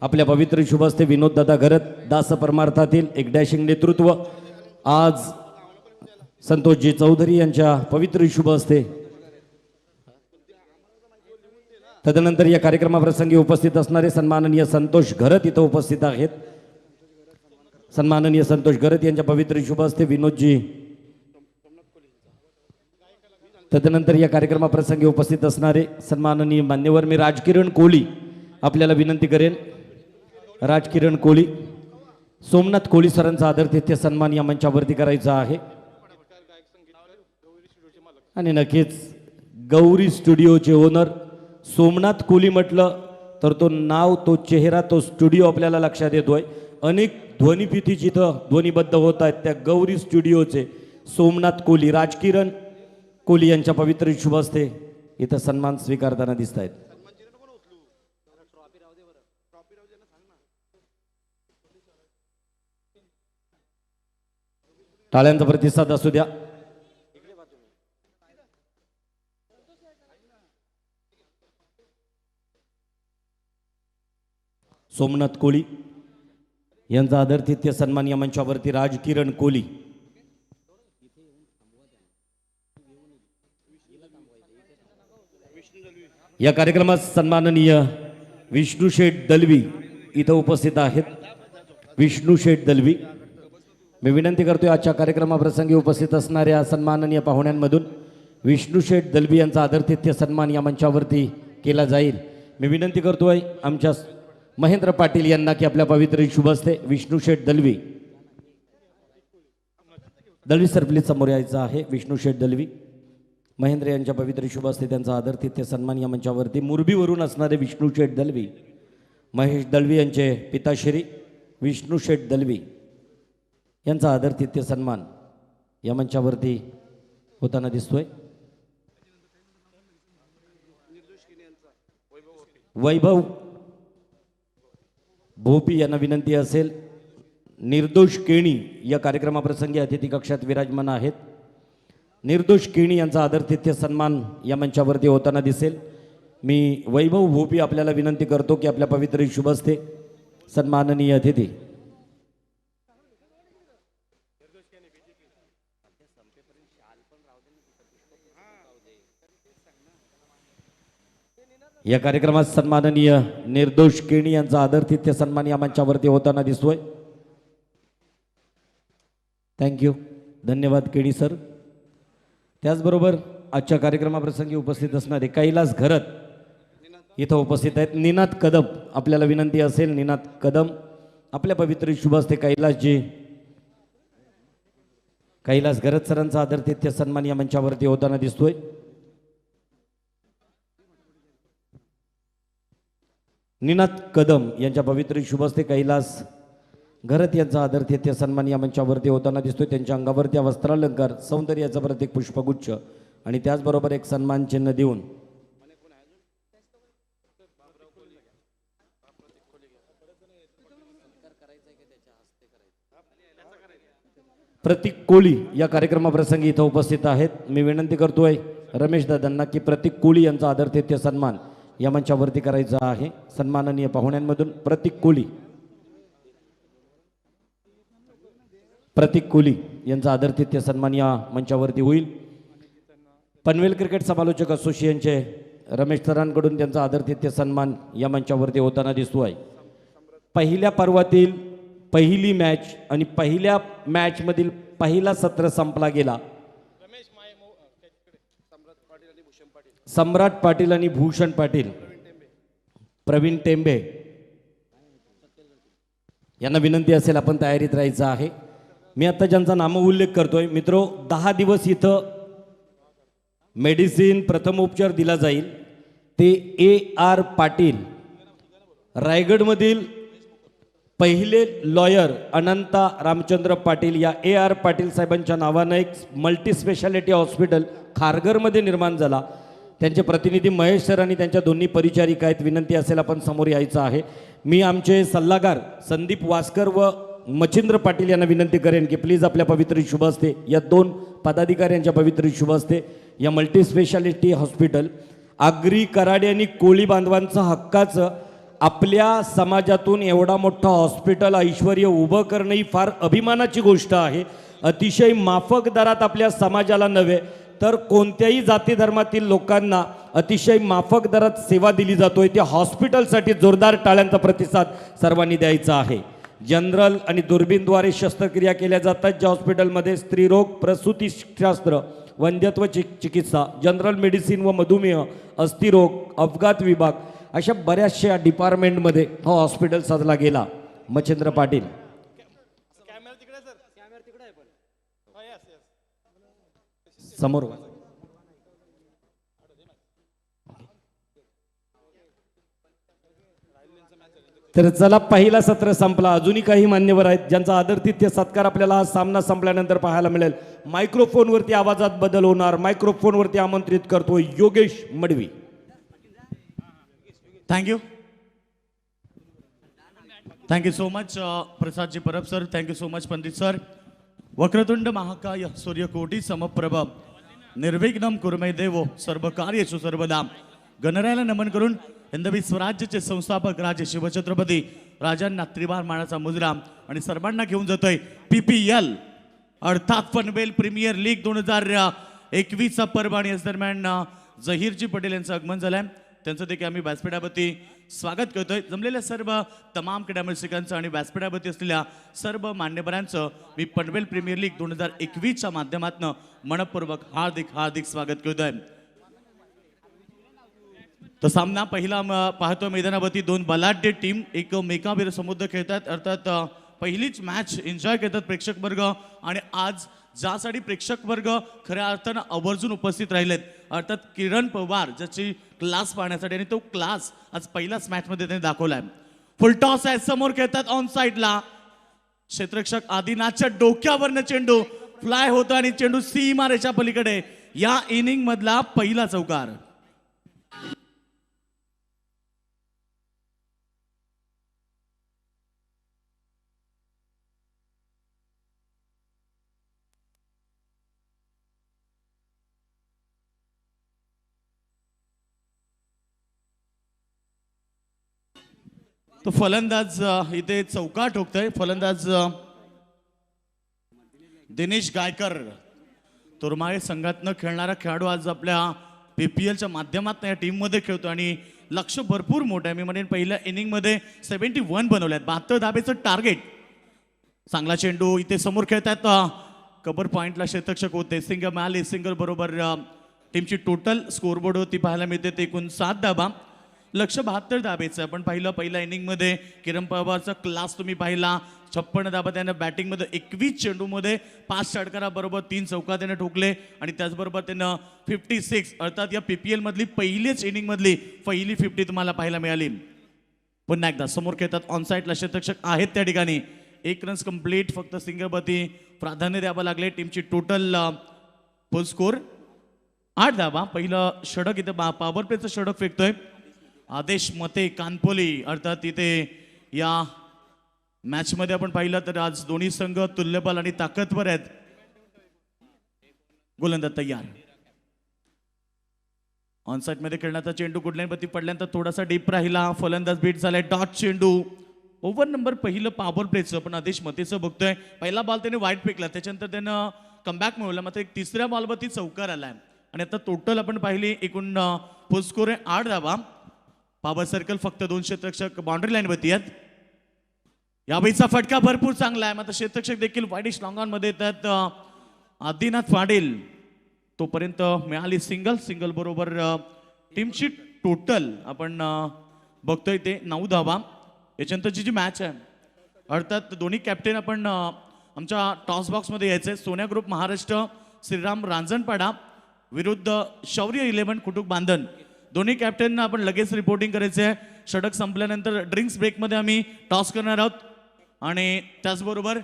आपल्या पवित्र शुभ हस्ते विनोद दादा घरत दास परमार्थातील एक डॅशिंग नेतृत्व आज संतोषजी चौधरी यांच्या पवित्र शुभ हस्ते. तदनंतर या कार्यक्रमाप्रसंगी उपस्थित असणारे सन्माननीय संतोष घरत इथं उपस्थित आहेत. सन्माननीय संतोष घरत यांच्या पवित्र शुभ हस्ते विनोदजी. तदनंतर या कार्यक्रमाप्रसंगी उपस्थित असणारे सन्माननीय मान्यवर मी राजकिरण कोळी आपल्याला विनंती करेन. राजकिरण कोळी, सोमनाथ कोळी सरांचा आदरातिथ्य सन्मान या मंचावरती करायचा आहे. आणि नक्कीच गौरी स्टुडिओचे ओनर सोमनाथ कोळी म्हटलं तर तो नाव, तो चेहरा, तो स्टुडिओ आपल्याला लक्षात येतोय. अनेक ध्वनिफिती जिथं ध्वनिबद्ध होत आहेत त्या गौरी स्टुडिओचे सोमनाथ कोळी, राजकिरण कोळी यांच्या पवित्र शुभ हस्ते इथं सन्मान स्वीकारताना दिसत आहेत. टाळ्यांचा प्रतिसाद असू द्या. सोमनाथ कोळी यांचा आदरातिथ्य सन्मान या मंचावरती राजकिरण कोळी. या कार्यक्रमात सन्माननीय विष्णू शेठ दलवी इथं उपस्थित आहेत. विष्णू शेठ दलवी, मी विनंती करतोय आजच्या कार्यक्रमाप्रसंगी उपस्थित असणाऱ्या सन्माननीय पाहुण्यांमधून विष्णू शेठ दलवी यांचा आदरातिथ्य सन्मान या मंचावरती केला जाईल. मी विनंती करतोय आमच्या महेंद्र पाटील यांना की आपल्या पवित्र शुभ हस्ते विष्णू शेठ दलवी सर प्लीज समोर यायचं आहे. विष्णू शेठ दलवी महेंद्र यांच्या पवित्र शुभ हस्ते त्यांचा आदरातिथ्य सन्मान या मंचावरती. मुरबीवरून असणारे विष्णू शेठ दलवी, महेश दलवी यांचे पिताश्री विष्णू शेठ दलवी यांचा आदरातिथ्य सन्मान या मंचावरती होताना दिसतोय. वैभव भोपी यांना विनंती असेल. निर्दोष केणी या कार्यक्रमाप्रसंगी अतिथी कक्षात विराजमान आहेत. निर्दोष केणी यांचा आदरातिथ्य सन्मान या मंचावरती होताना दिसेल. मी वैभव भोपी आपल्याला विनंती करतो की आपल्या पवित्र शुभ हस्ते सन्माननीय अतिथी या कार्यक्रमात सन्माननीय निर्दोष केणी यांचा आदरातिथ्य सन्मान या मंचावरती होताना दिसतोय. थँक्यू, धन्यवाद केणी सर. त्याचबरोबर आजच्या कार्यक्रमाप्रसंगी उपस्थित असणारे कैलास घरत इथं उपस्थित आहेत. निनाद कदम आपल्याला विनंती असेल. निनाद कदम आपल्या पवित्र शुभ हस्ते कैलास घरत सरांचा आदरातिथ्य सन्मान या मंचावरती होताना दिसतोय. निनाद कदम यांच्या पवित्र शुभ हस्ते कैलास घरत यांचा आदरातिथ्य सन्मान या मंचावरती होताना दिसतोय. त्यांच्या अंगावरती वस्त्रालंकार, सौंदर्याचं प्रतीक पुष्पगुच्छ आणि त्याचबरोबर एक सन्मान चिन्ह देऊन प्रतीक कोळी या कार्यक्रमाप्रसंगी इथं उपस्थित आहेत. मी विनंती करतोय रमेश दादांना की प्रतीक कोळी यांचा आदरातिथ्य सन्मान या मंचावरती करायचा आहे. सन्माननीय पाहुण्यांमधून प्रतीक कोळी यांचा आदरातिथ्य सन्मान या मंचावरती होईल. पनवेल क्रिकेट समालोचक असोसिएशनचे रमेश सरांकडून त्यांचा आदरातिथ्य सन्मान या मंचावरती होताना दिसतोय. पहिल्या पर्वातील पहिली मॅच आणि पहिल्या मॅचमधील पहिला सत्र संपला गेला. सम्राट पाटील आणि भूषण पाटील, प्रवीण टेंबे यांना विनंती असेल आपण तयारीत राहायचं आहे. मी आता ज्यांचा नामोल्लेख करतोय मित्रो, 10 दिवस इथं मेडिसिन प्रथमोपचार दिला जाईल. ते AR पाटील, रायगडमधील पहिले लॉयर अनंता रामचंद्र पाटील या AR पाटील साहेबांच्या नावानं एक मल्टी स्पेशालिटी हॉस्पिटल खारघरमध्ये निर्माण झाला. त्यांचे प्रतिनिधी महेश सर आणि त्यांच्या दोन्ही परिचारिका आहेत. विनंती असेल आपण समोर यायचं आहे. मी आमचे सल्लागार संदीप वासकर व मच्छिंद्र पाटील यांना विनंती करेन की प्लीज आपल्या पवित्र शुभ हस्ते या 2 पदाधिकाऱ्यांच्या पवित्र शुभ हस्ते या multi speciality hospital Agri, Karade आणि कोळी बांधवांचं हक्काचं आपल्या समाजातून एवढा मोठा हॉस्पिटल ऐश्वर्य उभं करणं ही फार अभिमानाची गोष्ट आहे. अतिशय माफक दरात आपल्या समाजाला नव्हे तर कोणत्याही जाती धर्मातील लोकांना अतिशय माफक दरात सेवा दिली जातोय. त्या हॉस्पिटलसाठी जोरदार टाळ्यांचा प्रतिसाद सर्वांनी द्यायचा आहे. जनरल आणि दुर्बीनद्वारे शस्त्रक्रिया केल्या जातात. ज्या हॉस्पिटलमध्ये स्त्रीरोग, प्रसूतीशास्त्र, वंध्यत्व चिकित्सा, जनरल मेडिसिन व मधुमेह, अस्थिरोग, अपघात विभाग अशा बऱ्याचशा डिपार्टमेंटमध्ये हा हॉस्पिटल सजला गेला. मच्छिंद्र पाटील समोर. तर चला, पहिला सत्र संपला. अजूनही काही मान्यवर आहेत ज्यांचा आदरातिथ्य सत्कार आपल्याला हा सामना संपल्यानंतर पाहायला मिळेल. मायक्रोफोनवरती आवाजात बदल होणार. मायक्रोफोनवरती आमंत्रित करतोय Yogesh Madvi. Thank you so much Prasadji Parab sir. Thank you so much Pandit sir. वक्रतुंड महाकाय सूर्यकोटी समप्रभ निर्विघ्नम कुर्मे देवो सर्व कार्येषु सर्वदा. गणरायाला नमन करून हिंदवी स्वराज्याचे संस्थापक राजे शिवछत्रपती राजांना त्रिवार मानाचा मुजरा आणि सर्वांना घेऊन जातोय PPL अर्थात पनवेल प्रीमियर लीग 2021 पर्व. आणि याच दरम्यान झहीरजी पटेल यांचं आगमन झालंय. त्यांचं देखील आम्ही व्यासपीठावरती स्वागत करतोय. जमलेल्या सर्व तमाम क्रीडारसिकांचं आणि व्यासपीठावरती असलेल्या सर्व मान्यवरांचं मी पनवेल प्रीमियर लीग 2021च्या माध्यमातून मनपूर्वक हार्दिक स्वागत करतोय. तो सामना पहिला पाहतो मैदानावरती 2 बलाढ्य टीम एक मेकावीर समुद्र खेळतात. अर्थात पहिलीच मॅच एन्जॉय करतात प्रेक्षक वर्ग. आणि आज ज्यासाठी प्रेक्षक वर्ग खऱ्या अर्थानं आवर्जून उपस्थित राहिलेत अर्थात किरण पवार, ज्याची क्लास पाहण्यासाठी आणि तो क्लास आज पहिल्याच मॅचमध्ये त्यांनी दाखवलाय. फुलटॉस आहे, समोर खेळतात ऑन साईडला. क्षेत्ररक्षक आदिनाथच्या डोक्यावरनं चेंडू फ्लाय होतो आणि चेंडू सीमारेच्या पलीकडे. या इनिंग मधला पहिला चौकार. तो फलंदाज इथे चौका ठोकतोय. फलंदाज दिनेश गायकर, तोरमाळे संघातनं खेळणारा खेळाडू आज आपल्या PPLच्या माध्यमातून या टीममध्ये खेळतो आणि लक्ष भरपूर मोठं आहे. मी म्हणेन पहिल्या इनिंगमध्ये 71 बनवल्यात. 72 धाबेचं टार्गेट. चांगला चेंडू इथे समोर खेळतात. कबर पॉइंटला क्षेत्ररक्षक होते सिंगर मिळाले. सिंगर बरोबर टीमची टोटल स्कोरबोर्ड होती पाहायला मिळते ते एकूण 7 धाबा. लक्ष 72 धाबेचं आपण पाहिलं. पहिल्या इनिंगमध्ये किरण पवारचा क्लास तुम्ही पाहिला. 56 धाबा त्यानं बॅटिंगमध्ये 21 चेंडूमध्ये 5 षटकाराबरोबर 3 चौका त्यानं ठोकले आणि त्याचबरोबर त्यानं 56 अर्थात या PPL मधली पहिलीच इनिंग मधली पहिली 50 तुम्हाला पाहायला मिळाली. पुन्हा एकदा समोर खेळतात ऑन साईडला क्षेत्ररक्षक आहेत त्या ठिकाणी. 1 रन्स कंप्लीट, फक्त सिंगलवरती प्राधान्य द्यावं लागले. टीमची टोटल फुल स्कोर 8 धावा. पहिलं षटक इथे पॉवर प्लेचं षटक फेकतोय आदेश मते कानपोली. अर्थात इथे या मॅचमध्ये आपण पाहिलं तर आज दोन्ही संघ तुल्यबल आणि ताकदवर आहेत. गोलंदाज तयार. ऑनसाईड मध्ये खेळण्याचा चेंडू कुठल्यावरती पडल्यानंतर थोडासा डीप राहिला. फलंदाज बीट झालाय. डॉट चेंडू. ओव्हर नंबर पहिलं पॉवर प्लेचं पण आदेश मतेचं बघतोय. पहिला बॉल त्याने वाईट फेकला, त्याच्यानंतर त्यानं कमबॅक मिळवला. मात्र एक तिसऱ्या बॉलवरती चौकार आलाय आणि आता टोटल आपण पाहिली एकूण फुल स्कोर आहे 8 धावा. पॉवर सर्कल फक्त 2 क्षेत्ररक्षक बाउंड्री लाईन वरती आहेत. यावेळीचा फटका भरपूर चांगला आहे. मात्र क्षेत्ररक्षक देखील वाईडिश लॉंग ऑन मध्ये येतात. आदिनाथ पाटील तोपर्यंत मिळाली सिंगल बरोबर टीमची टोटल आपण बघतोय ते 9 धावा. याच्यानंतरची जी मॅच आहे अर्थात दोन्ही कॅप्टन आपण आमच्या टॉस बॉक्समध्ये यायचंय. सोन्या ग्रुप महाराष्ट्र श्रीराम रांजणपाडा विरुद्ध शौर्य 11 कुटुंब बांधन. दोन्ही कॅप्टनना आपण लगेच रिपोर्टिंग करायचं आहे. षटक संपल्यानंतर ड्रिंक्स ब्रेकमध्ये आम्ही टॉस करणार आहोत आणि त्याचबरोबर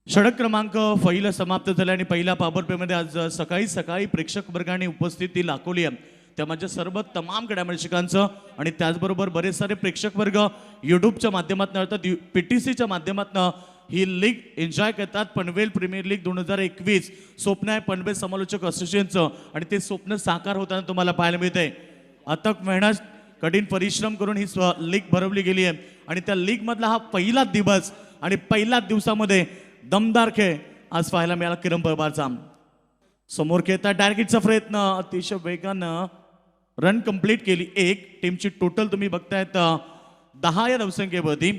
षटक क्रमांक पहिलं समाप्त झालं आणि पहिल्या पॉवर प्लेमध्ये आज सकाळी प्रेक्षक वर्गाने उपस्थिती दाखवली आहे. त्यामध्ये सर्व तमाम घडामोडीकांचं आणि त्याचबरोबर बरेच सारे प्रेक्षक वर्ग यूट्यूबच्या माध्यमातून अर्थात PTCच्या माध्यमातून ही लीग एन्जॉय करतात. पनवेल प्रीमियर लीग 2021 स्वप्न आहे पनवेल समालोचक असोसिएशनचं आणि ते स्वप्न साकार होताना तुम्हाला पाहायला मिळतंय. अथक मेहनत कठीण परिश्रम करून ही लीग भरवली गेली आहे आणि त्या लीग मधला हा पहिला दिवस आणि पहिल्याच दिवसामध्ये दमदार खेळ आज पाहायला मिळाला. किरण पवारचा समोर खेळता डायरेक्टचा प्रयत्न अतिशय वेगानं रन कंप्लीट केली. एक टीमची टोटल तुम्ही बघतायत 10 या धावसंख्येवरती.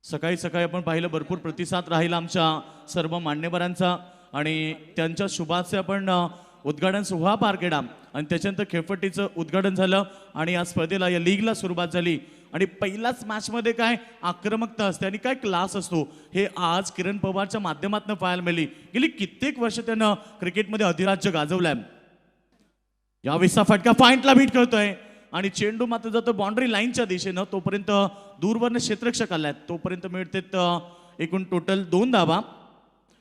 सकाळी आपण पाहिलं भरपूर प्रतिसाद राहिला आमच्या सर्व मान्यवरांचा आणि त्यांच्या शुभाचे आपण उद्घाटन सोहळा पार केला आणि त्याच्यानंतर खेळपट्टीचं उद्घाटन झालं आणि या स्पर्धेला या लीगला सुरुवात झाली. आणि पहिल्याच मॅचमध्ये काय आक्रमकता असते आणि काय क्लास असतो हे आज किरण पवारच्या माध्यमातून पाहायला मिळाली. गेली कित्येक वर्ष त्यानं क्रिकेटमध्ये अधिराज्य गाजवलंय. यावेळीचा फटका पॉइंटला बीट करतोय आणि चेंडू मात्र जातो बाउंड्री लाईनच्या दिशेनं. तोपर्यंत दूरवरनं क्षेत्ररक्षक आलाय. तोपर्यंत मिळते एकूण टोटल 2 धावा.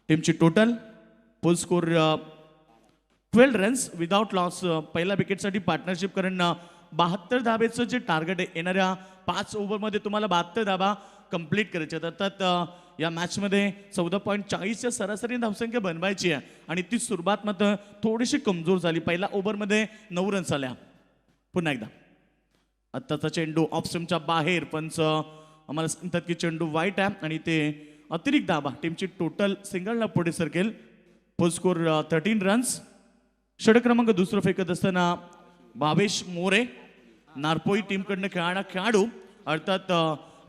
टीमची टोटल फुल स्कोर 12 रन्स विदाउट लॉस. पहिल्या विकेटसाठी पार्टनरशिप करून 72 धावेचं जे टार्गेट आहे येणाऱ्या 5 ओव्हरमध्ये तुम्हाला 72 धावा कंप्लीट करायचे. अर्थात या मॅचमध्ये 14.40च्या सरासरी धावसंख्या बनवायची आहे आणि ती सुरुवात मात्र थोडीशी कमजोर झाली. पहिल्या ओव्हरमध्ये 9 रन्स आल्या. पुन्हा एकदा आत्ताचा चेंडू ऑफ स्टंपच्या बाहेर. पंच आम्हाला सांगतात की चेंडू वाईट आहे आणि ते अतिरिक्त धावा. टीमची टोटल सिंगलला पुढे सरकेल. फुल स्कोर 13 रन्स. षटक क्रमांक दुसरं फेकत असताना भावेश मोरे नारपोई टीमकडनं खेळणारा खेळाडू. अर्थात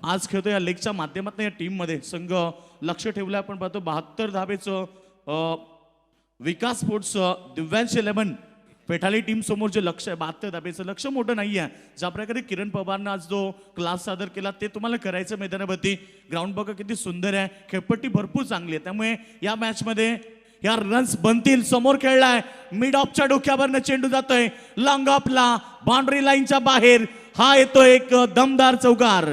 आज खेळतो या लेगच्या माध्यमातून या टीममध्ये संघ लक्ष ठेवलं. आपण पाहतो 72 धावेचं विकास स्पोर्ट्स दिव्यांश 11 पेठाली टीम समोर जे लक्ष आहे 72 धावेचं लक्ष मोठं नाही आहे. ज्या प्रकारे किरण पवारनं आज जो क्लास सादर केला ते तुम्हाला करायचं मैदानावरती. ग्राउंड बघा किती सुंदर आहे. खेळपट्टी भरपूर चांगली आहे. त्यामुळे या मॅचमध्ये या रन्स बनतील. समोर खेळलाय मिड ऑफच्या डोक्यावरनं चेंडू जातोय लॉंग ऑफला बाउंड्री लाईनच्या बाहेर. हा येतो एक दमदार चौकार.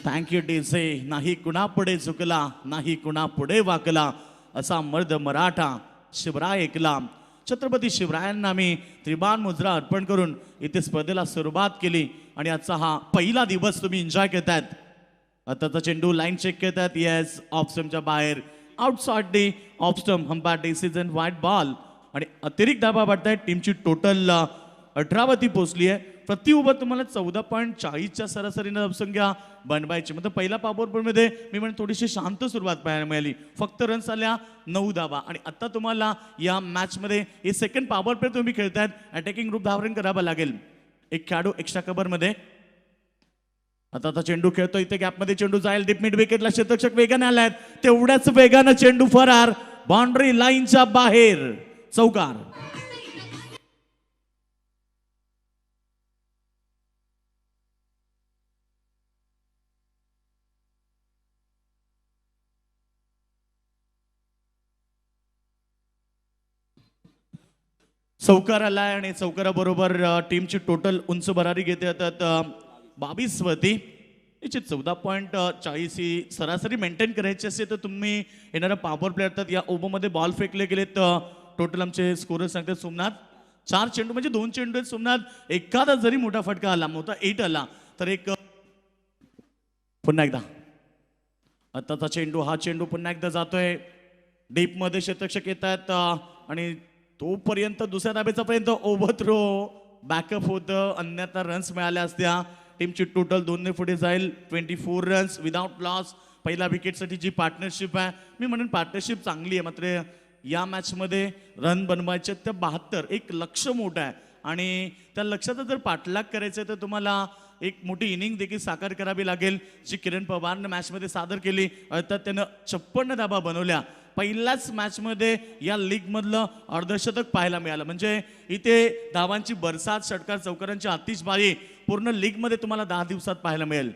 Thank you DJ. नाही कुणा पुढे झुकला नाही कुणा पुढे वाकला असा मर्द मराठा शिवराय ऐकला. छत्रपती शिवरायांना आम्ही त्रिबाण मुद्रा अर्पण करून इथे स्पर्धेला सुरुवात केली आणि आजचा हा पहिला दिवस तुम्ही एन्जॉय करतायत. आताचा चेंडू लाईन चेक करतात. येस ऑफ स्टंपच्या बाहेर outside the off stump. Umpire decision white ball आणि अतिरिक्त धावा वाटतायत. टीमची टोटल 18 वरती पोहोचली आहे. प्रति ओव्हर तुम्हाला 14.40च्या सरासरीनं धावसंख्या बनवायची. म्हणजे पहिला पॉवरप्लेमध्ये मी म्हणेन थोडीशी शांत सुरुवात पाहायला मिळाली. फक्त रन्स आल्या 9 धावा आणि आता तुम्हाला या मॅचमध्ये हे सेकंड पॉवर प्ले तुम्ही खेळतायत, अटॅकिंग ग्रुप धावरण करावा लागेल. एक खेळाडू एक्स्ट्रा कव्हरमध्ये. आता चेंडू खेळतो, इथे गॅपमध्ये चेंडू जाईल डीप मिड विकेटला, क्षेत्ररक्षक वेगाने आलायत, तेवढ्याच वेगानं चेंडू फरार बाउंड्री लाईनच्या बाहेर, चौकार. चौकार आलाय आणि चौकाराबरोबर टीमची टोटल उंच भरारी घेते येतात 22 वरती. निश्चित 14.40 ही सरासरी मेंटेन करायची असेल तर तुम्ही येणारा पॉवर प्ले असतात. या ओव्हरमध्ये बॉल फेकले गेलेत, टोटल आमचे स्कोरर सांगतात सोमनाथ 4 चेंडू म्हणजे 2 चेंडू आहेत सोमनाथ. एखादा जरी मोठा फटका आला, मोठा 8 आला तर एक पुन्हा एकदा आताचा चेंडू, हा चेंडू पुन्हा एकदा जातोय डीप मध्ये, क्षेत्ररक्षक येत आहेत आणि तोपर्यंत दुसऱ्या धाबेचा पर्यंत ओव्हर थ्रो बॅकअप होतं, अन्यथा रन्स मिळाल्या असत्या. टीमची टोटल 2 ने पुढे जाईल, 24 रन्स विदाउट लॉस. पहिल्या विकेटसाठी जी पार्टनरशिप आहे, मी म्हणेन पार्टनरशिप चांगली आहे, मात्र या मॅचमध्ये रन बनवायचे त्या 72, एक लक्ष मोठं आहे आणि त्या लक्षाचा जर पाठलाग करायचं तर तुम्हाला एक मोठी इनिंग देखील साकार करावी लागेल, जी किरण पवारनं मॅचमध्ये सादर केली. अर्थात त्यानं 56 धाबा बनवल्या. पहिल्याच मॅचमध्ये या लीगमधलं अर्धशतक पाहायला मिळालं, म्हणजे इथे धावांची बरसात, षटकार, चौकारांची आतिषबाजी पूर्ण लीगमध्ये तुम्हाला 10 दिवसात पाहायला मिळेल.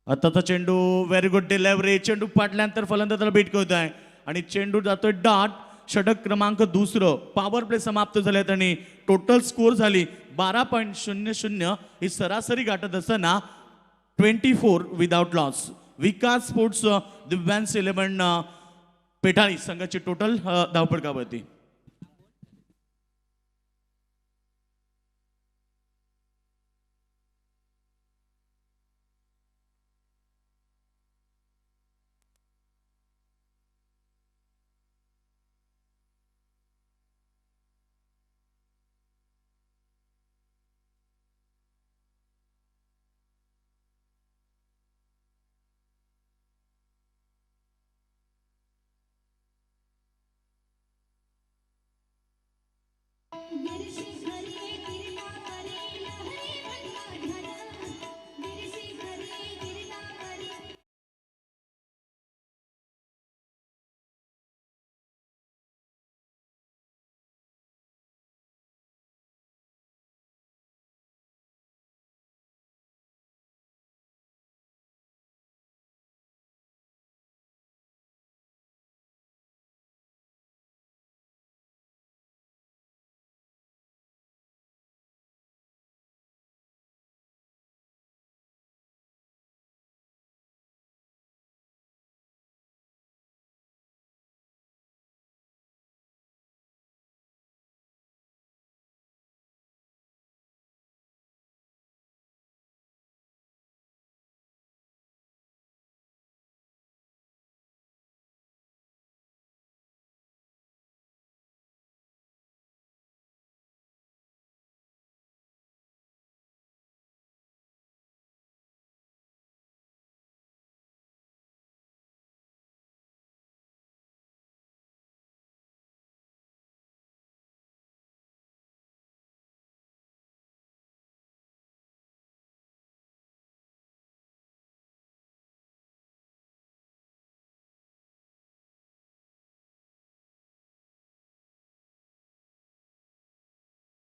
आताचा चेंडू व्हेरी गुड डिलेव्हरी, चेंडू पाडल्यानंतर फलंदाजाला भेट आहे आणि चेंडू जातोय डॉट. षटक क्रमांक 2, पॉवर प्ले समाप्त झालेत आणि टोटल स्कोर झाली 12.00 ही सरासरी गाठत असताना 24 विदाउट लॉस. विकास स्पोर्ट्स दिव्यांश 11 पेठाळी संघाची टोटल धावपडकावरती.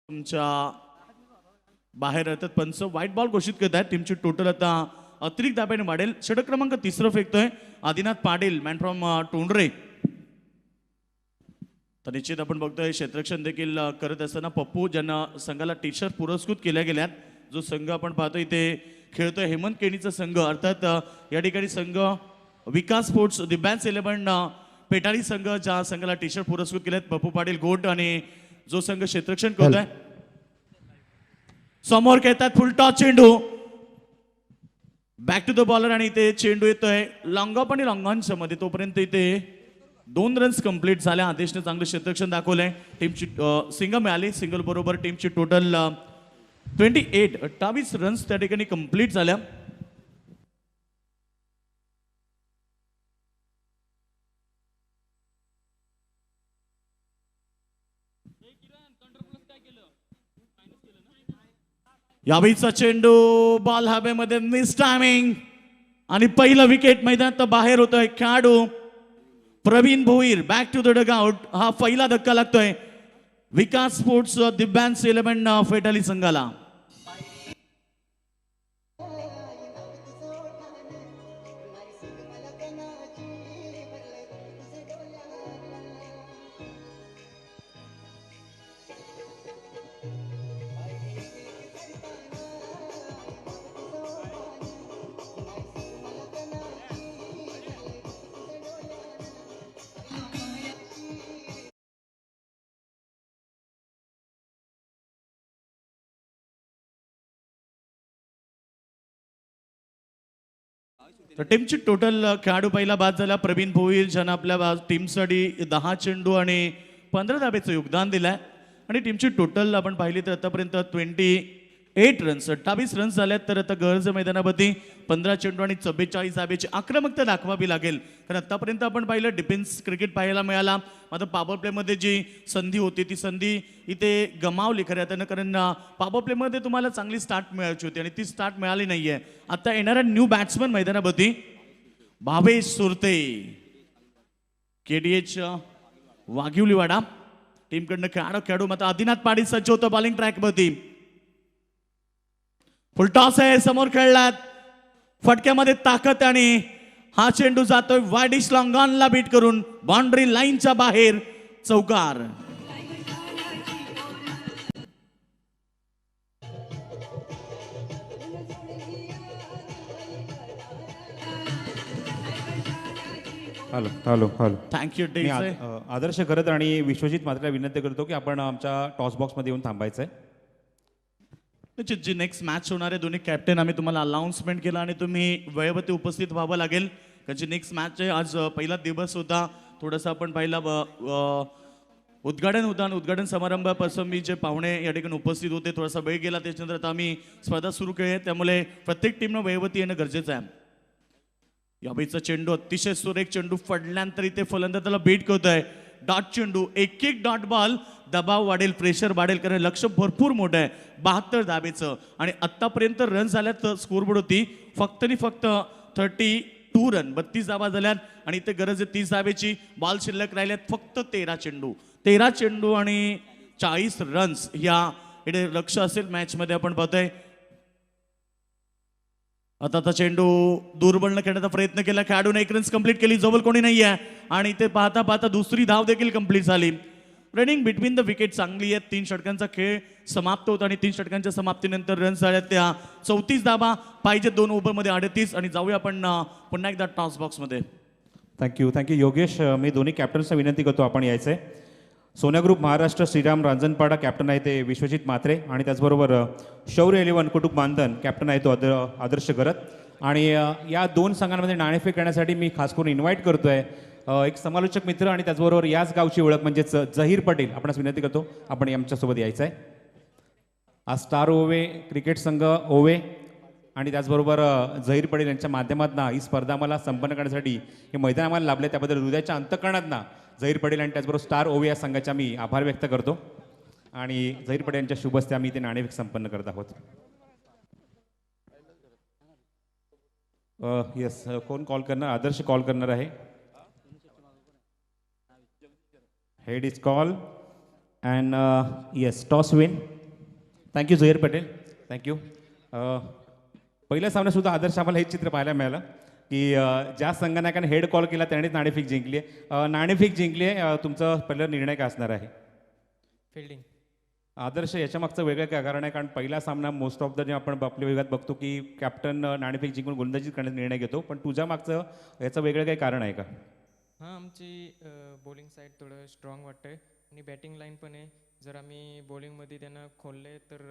तुमच्या बाहेर येतात पंच, व्हाईट बॉल घोषित करत आहेत. टीमची टोटल आता अतिरिक्त धाब्याने वाढेल. षटक क्रमांक 3 फेकतोय आदिनाथ पाटील, मॅन फ्रॉम टोंडरे. तर निश्चित आपण बघतोय क्षेत्ररक्षण देखील करत असताना पप्पू, ज्यांना संघाला टी शर्ट पुरस्कृत केल्या गेल्यात. जो संघ आपण पाहतोय इथे खेळतोय हेमंत केणीचा संघ, अर्थात या ठिकाणी संघ विकास स्पोर्ट्स दिव्यांश 11 पेटाळी संघ, ज्या संघाला टी शर्ट पुरस्कृत केलेत पप्पू पाटील गोट, आणि जो संघ क्षेत्ररक्षण करतोय समोर खेळतात फुल टॉस चेंडू बॅक टू द बॉलर आणि इथे चेंडू येतोय लॉंग ऑफ आणि लॉंग ऑनच्या मध्ये. तोपर्यंत इथे 2 रन्स कंप्लीट झाल्या. आदेशने चांगलं क्षेत्ररक्षण दाखवलंय. टीमची सिंगल मिळाली. सिंगल बरोबर टीमची टोटल 28 रन्स त्या ठिकाणी कंप्लीट झाल्या. यावेळीचा चेंडू बॉल हवेमध्ये मिस टायमिंग आणि पहिलं विकेट मैदानात बाहेर होतोय खेळाडू Praveen Bhoir. Back to the dugout. हा पहिला धक्का लागतोय विकास स्पोर्ट्स दिव्यांश 11 फेटाली संघाला. तर टीमची टोटल खेळाडू पहिला बाद झाला प्रवीण भोईर ज्यानं आपल्या टीमसाठी 10 चेंडू आणि 15 धाब्याचं योगदान दिलंय. आणि टीमची टोटल आपण पाहिली तर आतापर्यंत 28 रन्स 28 रन्स झाल्यात. तर आता गरज मैदानामध्ये 15 चेंडू आणि 44 धाब्याची आक्रमकता दाखवावी लागेल. कारण आतापर्यंत आपण पाहिलं डिफेन्स क्रिकेट पाहायला मिळाला. मात्र पॉवर प्लेमध्ये जी संधी होती ती संधी इथे गमावली खऱ्या अर्थानं. कारण पॉवर प्लेमध्ये तुम्हाला चांगली स्टार्ट मिळायची होती आणि ती स्टार्ट मिळाली नाहीये. आता येणारा न्यू बॅट्समन मैदानामध्ये भावेश सुरते KDH वाघिवलीवाडा टीमकडनं खेळाडू मात्र आदिनाथ पाडी सज्ज होतं बॉलिंग ट्रॅकमध्ये. फुलटॉस आहे समोर खेळलात फटक्यामध्ये ताकद आणि हा चेंडू जातोय वाईडिश लॉंगॉनला बीट करून बाउंड्री लाईनच्या बाहेर चौकार. हॅलो हॅलो हॅलो थँक्यू मी डेझे. आदर्श करत आणि विश्वजित मात्रेला विनंती करतो की आपण आमच्या टॉस बॉक्समध्ये येऊन थांबायचं आहे. निश्चित जी नेक्स्ट मॅच होणार आहे दोन्ही कॅप्टन आम्ही तुम्हाला अनाउन्समेंट केला आणि तुम्ही वेळेवरती उपस्थित व्हावं लागेल. त्याची नेक्स्ट मॅच आहे. आज पहिला दिवस होता. थोडंसं आपण पहिला उद्घाटन होतं आणि उद्घाटन समारंभापासून मी जे पाहुणे या ठिकाणी उपस्थित होते थोडासा वेळ गेला. त्याच्यानंतर आता आम्ही स्पर्धा सुरू केली आहे. त्यामुळे प्रत्येक टीमनं वेळेवरती येणं गरजेचं आहे. यावेळीचा चेंडू अतिशय सुरेख चेंडू पडल्यानंतर इथे फलंदाजाला बीट करतोय. डॉट चेंडू एक डॉट बॉल दबाव वाढेल प्रेशर वाढेल कारण लक्ष भरपूर मोठं आहे 72 धाबेचं. आणि आत्तापर्यंत रन झाल्यात स्कोरबोर्ड होती फक्त आणि फक्त 32 रन 32 धाबा झाल्यात. आणि इथे गरज आहे 30 धाबेची. बॉल शिल्लक राहिल्यात फक्त 13 चेंडू आणि 40 रन्स या इथे लक्ष असेल मॅचमध्ये आपण पाहतोय. आता चेंडू दूरबळनं खेळण्याचा प्रयत्न केला खेळाडूने 1 रन्स कंप्लीट केली. जवळ कोणी नाही आहे आणि ते पाहता पाहता दुसरी धाव देखील कंप्लीट झाली. रनिंग बिटवीन द विकेट चांगली आहे. 3 षटकांचा खेळ समाप्त होता आणि 3 षटकांच्या समाप्तीनंतर रन्स झाल्यात त्या 34 धाबा पाहिजे 2 ओव्हरमध्ये 38. आणि जाऊया आपण पुन्हा एकदा टॉस बॉक्समध्ये. थँक्यू योगेश. मी दोन्ही कॅप्टन्सना विनंती करतो आपण यायचं आहे. सोन्या ग्रुप महाराष्ट्र श्रीराम रांजणपाडा कॅप्टन आहे ते विश्वजित म्हात्रे आणि त्याचबरोबर शौर्य 11 कुटुंब बांधन कॅप्टन आहे तो आदर्श करत. आणि या 2 संघांमध्ये नाणेफेक करण्यासाठी मी खास करून इन्व्हाइट करतो आहे एक समालोचक मित्र आणि त्याचबरोबर याच गावची ओळख म्हणजेच जहीर पटेल. आपणास विनंती करतो आपण आमच्यासोबत यायचं आहे. आज स्टार ओवे क्रिकेट संघ ओवे आणि त्याचबरोबर जहीर पटेल यांच्या माध्यमातून ही स्पर्धा मला संपन्न करण्यासाठी हे मैदान आम्हाला लाभले त्याबद्दल हृदयाच्या अंतःकरणातून जहीर पटेल आणि त्याचबरोबर स्टार ओवे या संघाच्या मी आभार व्यक्त करतो. आणि जहीर पटेल यांच्या शुभ हस्ते आम्ही ते नाणेफेक संपन्न करत आहोत. येस कोण कॉल करणार? आदर्श कॉल करणार आहे. Head is call and yes toss win. Thank you Zaheer Patel thank you. पहिल्या सामन्यात आदर्श आम्हाला हेच चित्र पाहायला मिळालं की ज्या संघनायकाने हेड कॉल केला त्यानेच नाणेफेक जिंकली आहे. नाणेफेक जिंकली आहे. तुमचा पहिला निर्णय काय असणार आहे? फिल्डिंग. आदर्श याच्या मागचं वेगळं काय कारण आहे? कारण पहिला सामना मोस्ट ऑफ द जे आपण आपल्या विभागात बघतो की कॅप्टन नाणेफेक जिंकून गोलंदाजी करण्याचा निर्णय घेतो पण तुझ्या मागचं याचं वेगळं काही कारण आहे का? हां आमची बॉलिंग साईड थोडं स्ट्रॉंग वाटतं आहे आणि बॅटिंग लाईन पण आहे. जर आम्ही बॉलिंगमध्ये त्यांना खोलले तर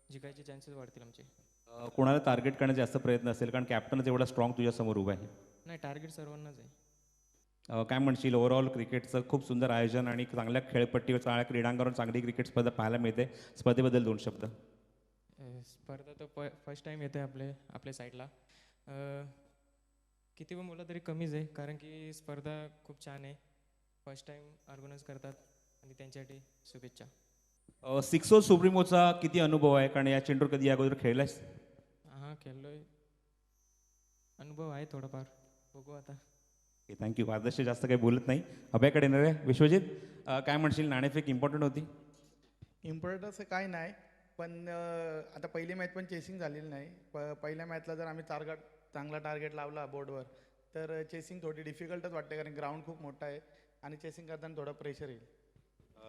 जिंकायचे चान्सेस वाढतील आमचे. कोणाला टार्गेट करण्याचा जास्त प्रयत्न असेल कारण कॅप्टनच एवढा स्ट्रॉंग तुझ्यासमोर उभा आहे. नाही टार्गेट सर्वांनाच आहे. काय म्हणशील ओव्हरऑल क्रिकेटचं खूप सुंदर आयोजन आणि चांगल्या खेळपट्टीवर चांगल्या क्रीडांगणावर चांगली क्रिकेट स्पर्धा पाहायला मिळते. स्पर्धेबद्दल 2 शब्द. स्पर्धा तर फर्स्ट टाईम येते आपल्या साईडला. किती पण बोला तरी कमीच आहे, कारण की स्पर्धा खूप छान आहे. फर्स्ट टाईम ऑर्गनाईज करतात आणि त्यांच्यासाठी शुभेच्छा. सिक्सो सुप्रीमोचा किती अनुभव आहे, कारण या चेंडूर कधी अगोदर खेळलायस? हां, खेळलोय, अनुभव आहे थोडाफार, बघू आता. थँक्यू. आदर्श जास्त काही बोलत नाही. अभ्याकडे येणार आहे. विश्वजित, काय म्हणशील? नाणेफेक इम्पॉर्टंट होती? इम्पॉर्टंट असं काय नाही, पण आता पहिली मॅच पण चेसिंग झालेली नाही. पहिल्या मॅचला जर आम्ही चांगला टार्गेट लावला बोर्डवर तर चेसिंग थोडी डिफिकल्टच वाटते, कारण ग्राउंड खूप मोठा आहे आणि चेसिंग करताना थोडा प्रेशर येईल.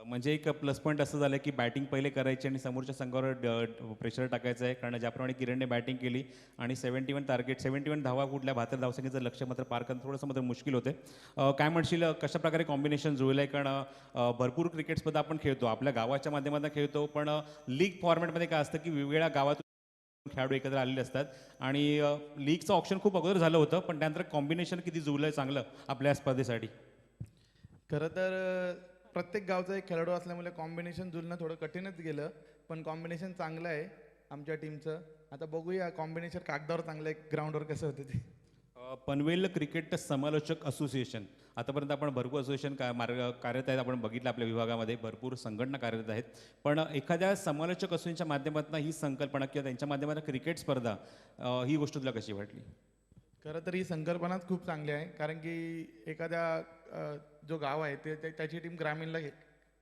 म्हणजे एक प्लस पॉईंट असं झालं की बॅटिंग पहिले करायची आणि समोरच्या संघावर प्रेशर टाकायचं आहे, कारण ज्याप्रमाणे किरणने बॅटिंग केली आणि 71 टार्गेट 71 धावा कुठल्या 72 धावसंख्येचं लक्ष्य मात्र पार करणं थोडंसं मात्र मुश्किल होते. काय म्हणशील, कशा प्रकारे कॉम्बिनेशन जुळलं आहे? कारण भरपूर क्रिकेट स्पर्धा आपण खेळतो, आपल्या गावाच्या माध्यमातून खेळतो, पण लीग फॉर्मॅटमध्ये काय असतं की वेगवेगळ्या गावातून खेळाडू एकत्र आलेले असतात आणि लीगचं ऑप्शन खूप अगोदर झालं होतं, पण त्यानंतर कॉम्बिनेशन किती जुळलं आहे चांगलं आपल्या स्पर्धेसाठी? खरं तर प्रत्येक गावचा एक खेळाडू असल्यामुळे कॉम्बिनेशन जुळणं थोडं कठीणच गेलं, पण कॉम्बिनेशन चांगलं आहे आमच्या टीमचं. आता बघूया कॉम्बिनेशन कागदावर चांगलं आहे, ग्राउंडवर कसं होतं ते. पनवेल क्रिकेट समालोचक असोसिएशन, आतापर्यंत आपण भरपूर असोसिएशन कार्यरत आहेत, आपण बघितलं आपल्या विभागामध्ये भरपूर संघटना कार्यरत आहेत, पण एखाद्या समालोचक असोसिएशनच्या माध्यमातून ही संकल्पना किंवा त्यांच्या माध्यमातून क्रिकेट स्पर्धा, ही गोष्ट तुला कशी वाटली? खरं तर ही संकल्पनाच खूप चांगली आहे, कारण की एखाद्या जो गाव आहे त्याची टीम ग्रामीणला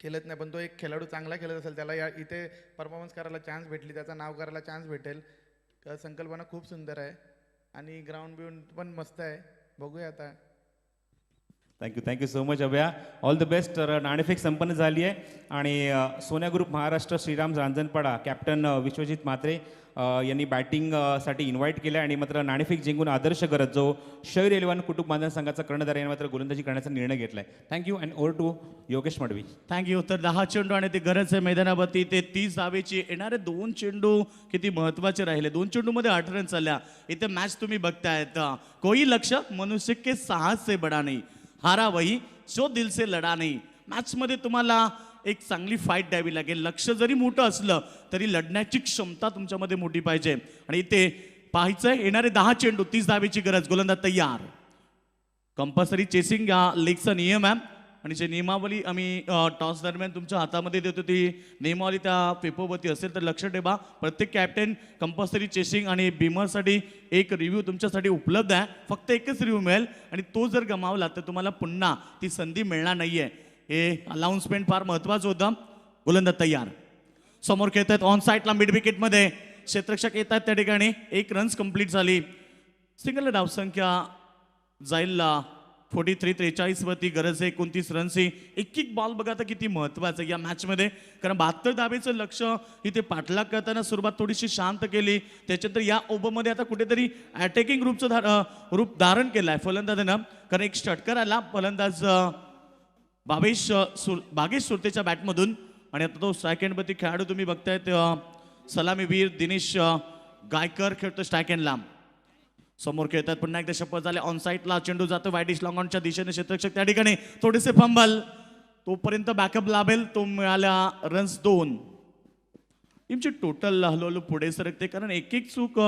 खेळत नाही, पण तो एक खेळाडू चांगला खेळत असेल त्याला इथे परफॉर्मन्स करायला चान्स भेटली, त्याचं नाव करायला चान्स भेटेल. संकल्पना खूप सुंदर आहे आणि ग्राउंड बिउंड पण मस्त आहे. बघूया आता. Thank you so much Abhya. All the best. तर नाणेफेक संपन्न झाली आहे आणि सोन्या ग्रुप महाराष्ट्र श्रीराम रांजणपाडा कॅप्टन विश्वजित म्हात्रे यांनी बॅटिंगसाठी इन्व्हाइट केलं आणि मात्र नाणेफेक जिंकून आदर्श करत जो शहर 11 कुटुंब बांधव संघाचा कर्णधार याने मात्र गोलंदाजी करण्याचा निर्णय घेतला आहे. Thank you and over to Yogesh Madvi. Thank you. तर 10 चेंडू आणि ती गरज आहे मैदानावरती, ते 30 धावेची. येणारे 2 चेंडू किती महत्त्वाचे राहिले. 2 चेंडूमध्ये 8 रन चालल्या. इथे मॅच तुम्ही बघतायत. कोई लक्ष मनुष्य के साहस से बडा नहीं, हारा वही जो दिल से लढा नाही. मॅचमध्ये तुम्हाला एक चांगली फाईट द्यावी लागेल. लक्ष जरी मोठं असलं तरी लढण्याची क्षमता तुमच्यामध्ये मोठी पाहिजे. आणि इथे पाहायचंय येणारे 10 चेंडू 30 धावेची गरज. गोलंदाज तयार. कंपल्सरी चेसिंग या लीगचा नियम आहे आणि जे नियमावली आम्ही टॉस दरम्यान तुमच्या हातामध्ये देतो ती नियमावली त्या पेपरवरती असेल तर लक्ष ठेवा. प्रत्येक कॅप्टन कंपल्सरी चेसिंग आणि बीमरसाठी एक रिव्ह्यू तुमच्यासाठी उपलब्ध आहे. फक्त एकच रिव्ह्यू मिळेल आणि तो जर गमावला तर तुम्हाला पुन्हा ती संधी मिळणार नाहीये. हे अनाउन्समेंट फार महत्त्वाचं होतं. गोलंदाज तयार. समोर खेळत आहेत ऑन साईडला मिड विकेटमध्ये क्षेत्ररक्षक येत आहेत त्या ठिकाणी. 1 रन्स कंप्लीट झाली. सिंगल धावसंख्या जाईल 43 वरती. गरज आहे 29 रनची. एक बॉल बघा तर किती महत्त्वाचं या मॅचमध्ये, कारण 72 धावेचं लक्ष इथे पाठलाग करताना सुरुवात थोडीशी शांत केली. त्याच्यानंतर या ओव्हरमध्ये आता कुठेतरी अटॅकिंग ग्रुपचं रूप धारण केलं आहे फलंदाजानं, कारण एक षटकार आला फलंदाज बागेश सुरतेच्या बॅटमधून आणि आता तो स्ट्राईक एंडवरती खेळाडू तुम्ही बघतायत सलामीवीर दिनेश गायकर खेळतो स्ट्राईक एंडला. समोर खेळतात पुन्हा एकदा शपथ झाले. ऑन साईडला चेंडू जातो वाईडिश लॉंग ऑनच्या दिशेने. क्षेत्ररक्षक त्या ठिकाणी थोडेसे फंबल, तोपर्यंत बॅकअप लाभेल. तो मिळाला रन्स 2. टीमची टोटल हळूहळू पुढे सरकते, कारण एक चूक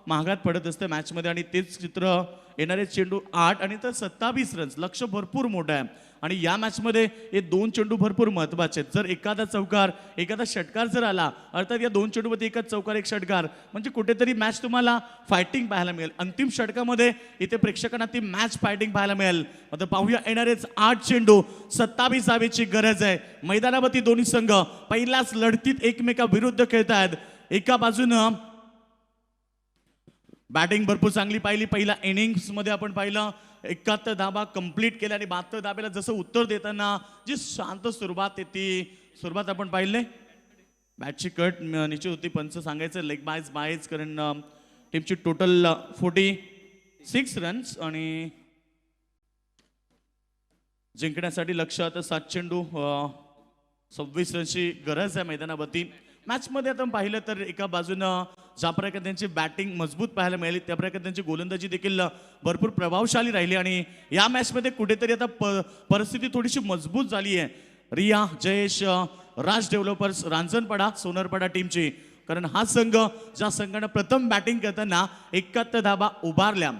महागात पडत असते मॅचमध्ये आणि तेच चित्र येणारे चेंडू 8 आणि तर 27 रन्स. लक्ष भरपूर मोठं आहे आणि या मॅचमध्ये हे 2 चेंडू भरपूर महत्त्वाचे आहेत. जर एखादा चौकार एखादा षटकार जर आला, अर्थात या 2 चेंडूमध्ये एकाच चौकार एक षटकार, म्हणजे कुठेतरी मॅच तुम्हाला फायटिंग पाहायला मिळेल. अंतिम षटकामध्ये इथे प्रेक्षकांना ती मॅच फायटिंग पाहायला मिळेल. आता पाहूया येणारेच 8 चेंडू 27 धावेची गरज आहे. मैदानावरती दोन्ही संघ पहिल्याच लढतीत एकमेकाविरुद्ध खेळत आहेत. एका बाजूनं बॅटिंग भरपूर चांगली पाहिली. पहिल्या इनिंग्समध्ये आपण पाहिलं 71 धावा कंप्लीट केल्या आणि 72 धाब्याला जसं उत्तर देताना जी शांत सुरुवात आहे ती सुरुवात आपण पाहिले. बॅटची कट निश्चित होती. पंच सांगायचं लेग बायज कारण टीमची टोटल 46 रन्स आणि जिंकण्यासाठी लक्षात 7 चेंडू 26 रनची गरज आहे मैदानावरती. मॅचमध्ये आपण पाहिलं तर एका बाजूनं ज्या प्रकारे त्यांची बॅटिंग मजबूत पाहायला मिळाली त्या प्रकारे त्यांची गोलंदाजी देखील भरपूर प्रभावशाली राहिली आणि या मॅचमध्ये कुठेतरी आता परिस्थिती थोडीशी मजबूत झाली आहे. रिया जयेश राज डेव्हलपर्स रांजणपाडा सोनरपाडा टीमची कारण हा संघ ज्या संघानं प्रथम बॅटिंग करताना 71 धाबा उभारल्या.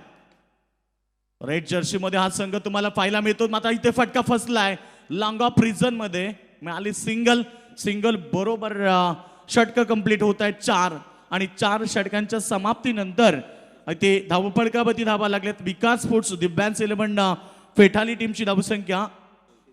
रेड जर्सीमध्ये हा संघ तुम्हाला पाहायला मिळतो. मात्र इथे फटका फसलाय लॉंग ऑफ रिझन मध्ये मिळाली सिंगल बरोबर षटकं कंप्लीट होत आहेत 4 आणि 4 षटकांच्या समाप्तीनंतर इथे धावपळकावरती धावा लागल्यात. विकास स्पोर्ट्स दिव्यांस 11 फेठाली टीमची धावसंख्या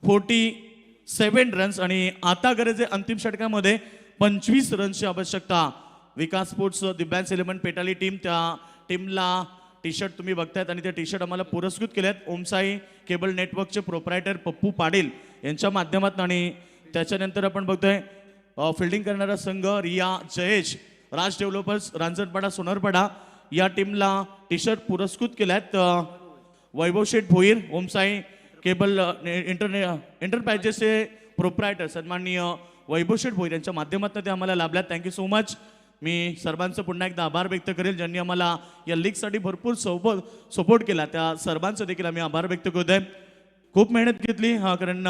47 रन्स आणि आता गरज आहे अंतिम षटकामध्ये 25 रन्सची आवश्यकता. विकास स्पोर्ट्स दिव्यांस 11 पेटाली टीम, त्या टीमला टी शर्ट तुम्ही बघतायत आणि ते टी शर्ट आम्हाला पुरस्कृत केलेत ओमसाई केबल नेटवर्कचे प्रोप्रायटर पप्पू पाटील यांच्या माध्यमातून. आणि त्याच्यानंतर आपण बघतोय फिल्डिंग करणारा संघ रिया जयेश राज डेव्हलपर्स रांजणपाडा सोनरपाडा या टीमला टी शर्ट पुरस्कृत केल्यात. वैभव शेठ भोईर ओमसाई केबल एंटरप्राइजेसचे प्रोप्रायटर सन्माननीय वैभव शेठ भोईर यांच्या माध्यमातून ते आम्हाला लाभल्यात. Thank you so much. मी सर्वांचं पुन्हा एकदा आभार व्यक्त करेल ज्यांनी आम्हाला या लीगसाठी भरपूर सपोर्ट केला. त्या सर्वांचं देखील आम्ही आभार व्यक्त करतोय. खूप मेहनत घेतली कारण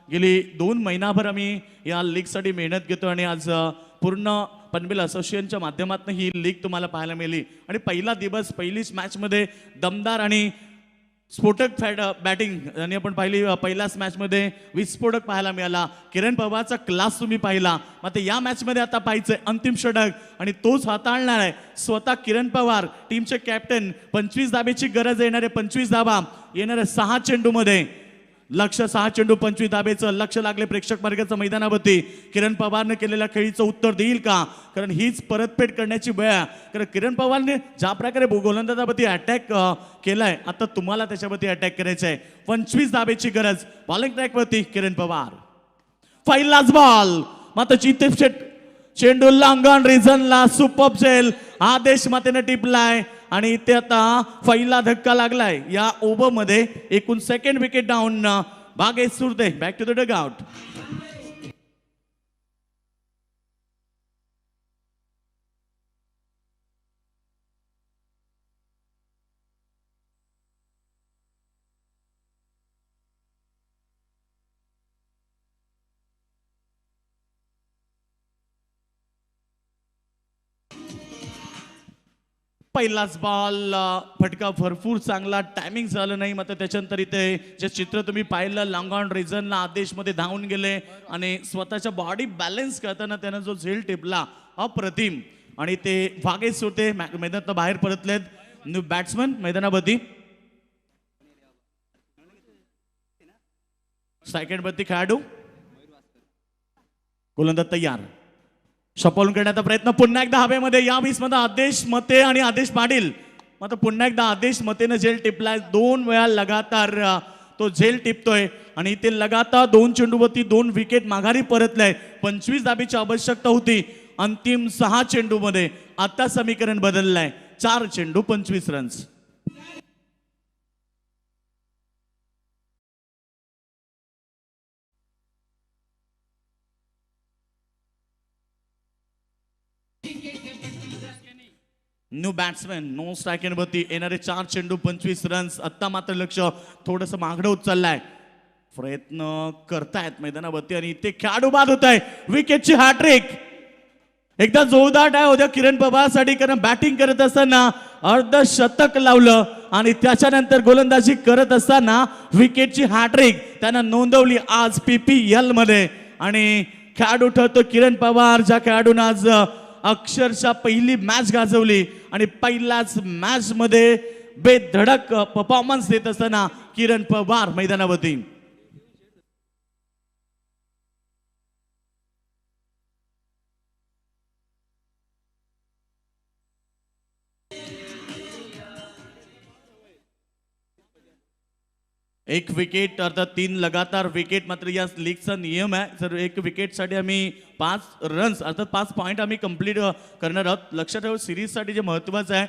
गेली 2 महिनाभर आम्ही या लीगसाठी मेहनत घेतो आणि आज पूर्ण पनवेल असोसिएशनच्या माध्यमातून ही लीग तुम्हाला पाहायला मिळाली. आणि पहिला दिवस पहिलीच मॅचमध्ये दमदार आणि स्फोटक बॅटिंग आणि आपण पाहिली. पहिल्याच मॅचमध्ये विस्फोटक पाहायला मिळाला. किरण पवारचा क्लास तुम्ही पाहिला. मात्र या मॅचमध्ये आता पाहायचंय अंतिम षटक आणि तोच हाताळणार आहे स्वतः किरण पवार टीमचे कॅप्टन. 25 धाबेची गरज येणारे 25 धाबा येणाऱ्या 6 चेंडूमध्ये लक्ष 6 चेंडू 25 धाबेचं लक्ष लागले प्रेक्षक वर्गाचं मैदानावरती. किरण पवारने केलेल्या खेळीचं उत्तर देईल का, कारण हीच परतफेड करण्याची वेळ आहे. कारण किरण पवारने ज्या प्रकारे गोलंदाजावरती अटॅक केलाय आता तुम्हाला त्याच्यावरती अटॅक करायचा आहे. 25 धाबेची गरज. बॉलिंग ट्रॅकवरती किरण पवार. पहिलाच बॉल मात्र चित्ते चेंडू लांगण रिझनला सुपर झेल आदेश मातेने टिपलाय आणि ते आता पहिला धक्का लागलाय या ओव्हर मध्ये. एकूण second wicket down. Bhagesh Surte back to the dugout. पहिलाच बॉल फटका भरपूर चांगला टायमिंग झालं नाही. मात्र त्याच्यानंतर इथे जे चित्र तुम्ही पाहिलं लॉंग ऑन रिझनला आदेशमध्ये धावून गेले आणि स्वतःच्या बॉडी बॅलन्स करताना त्यानं जो झेल टिपला अप्रतिम. आणि ते भागेश होते मैदानात बाहेर परतलेत. न्यू बॅट्समन मैदानावरती. सेकंडवरती खेळाडू गोलंदाज तयार. शपॉलून करण्याचा प्रयत्न पुन्हा एकदा हवेमध्ये. या 20 मध्ये आदेश मते आणि आदेश पाटील. मात्र पुन्हा एकदा आदेश मतेनं झेल टिपलाय. 2 वेळा लगातार तो झेल टिपतोय आणि इथे लगातार 2 चेंडूवरती 2 विकेट माघारी परतलाय. 25 धाबीची आवश्यकता होती अंतिम 6 चेंडूमध्ये. आता समीकरण बदललंय. 4 चेंडू 25 रन्स. न्यू बॅट्समॅन नो स्ट्रायकिंगवरती येणारे 4 चेंडू 25 रन्स. आत्ता मात्र लक्ष थोडंसं मागडं होत चाललंय. प्रयत्न करतायत मैदानावरती आणि इथे खेळाडू बाद होत आहे. विकेटची हॅट्रिक. एकदा जोरदार डाय होत्या किरण पवारसाठी कारण बॅटिंग करत असताना अर्धशतक लावलं आणि त्याच्यानंतर गोलंदाजी करत असताना विकेटची हॅट्रिक त्यानं नोंदवली आज PPL मध्ये. आणि खेळाडू ठरतो किरण पवार ज्या खेळाडून आज अक्षरशः पहिली मॅच गाजवली आणि पहिल्याच मॅच मध्ये बेधडक परफॉर्मन्स देत असताना किरण पवार मैदानावरती. एक विकेट अर्थात 3 लगातार विकेट. मात्र या लीगचा नियम आहे जर एक विकेटसाठी आम्ही 5 रन्स अर्थात 5 पॉईंट आम्ही कंप्लीट करणार आहोत. लक्षात ठेवा सिरीजसाठी जे महत्त्वाचं आहे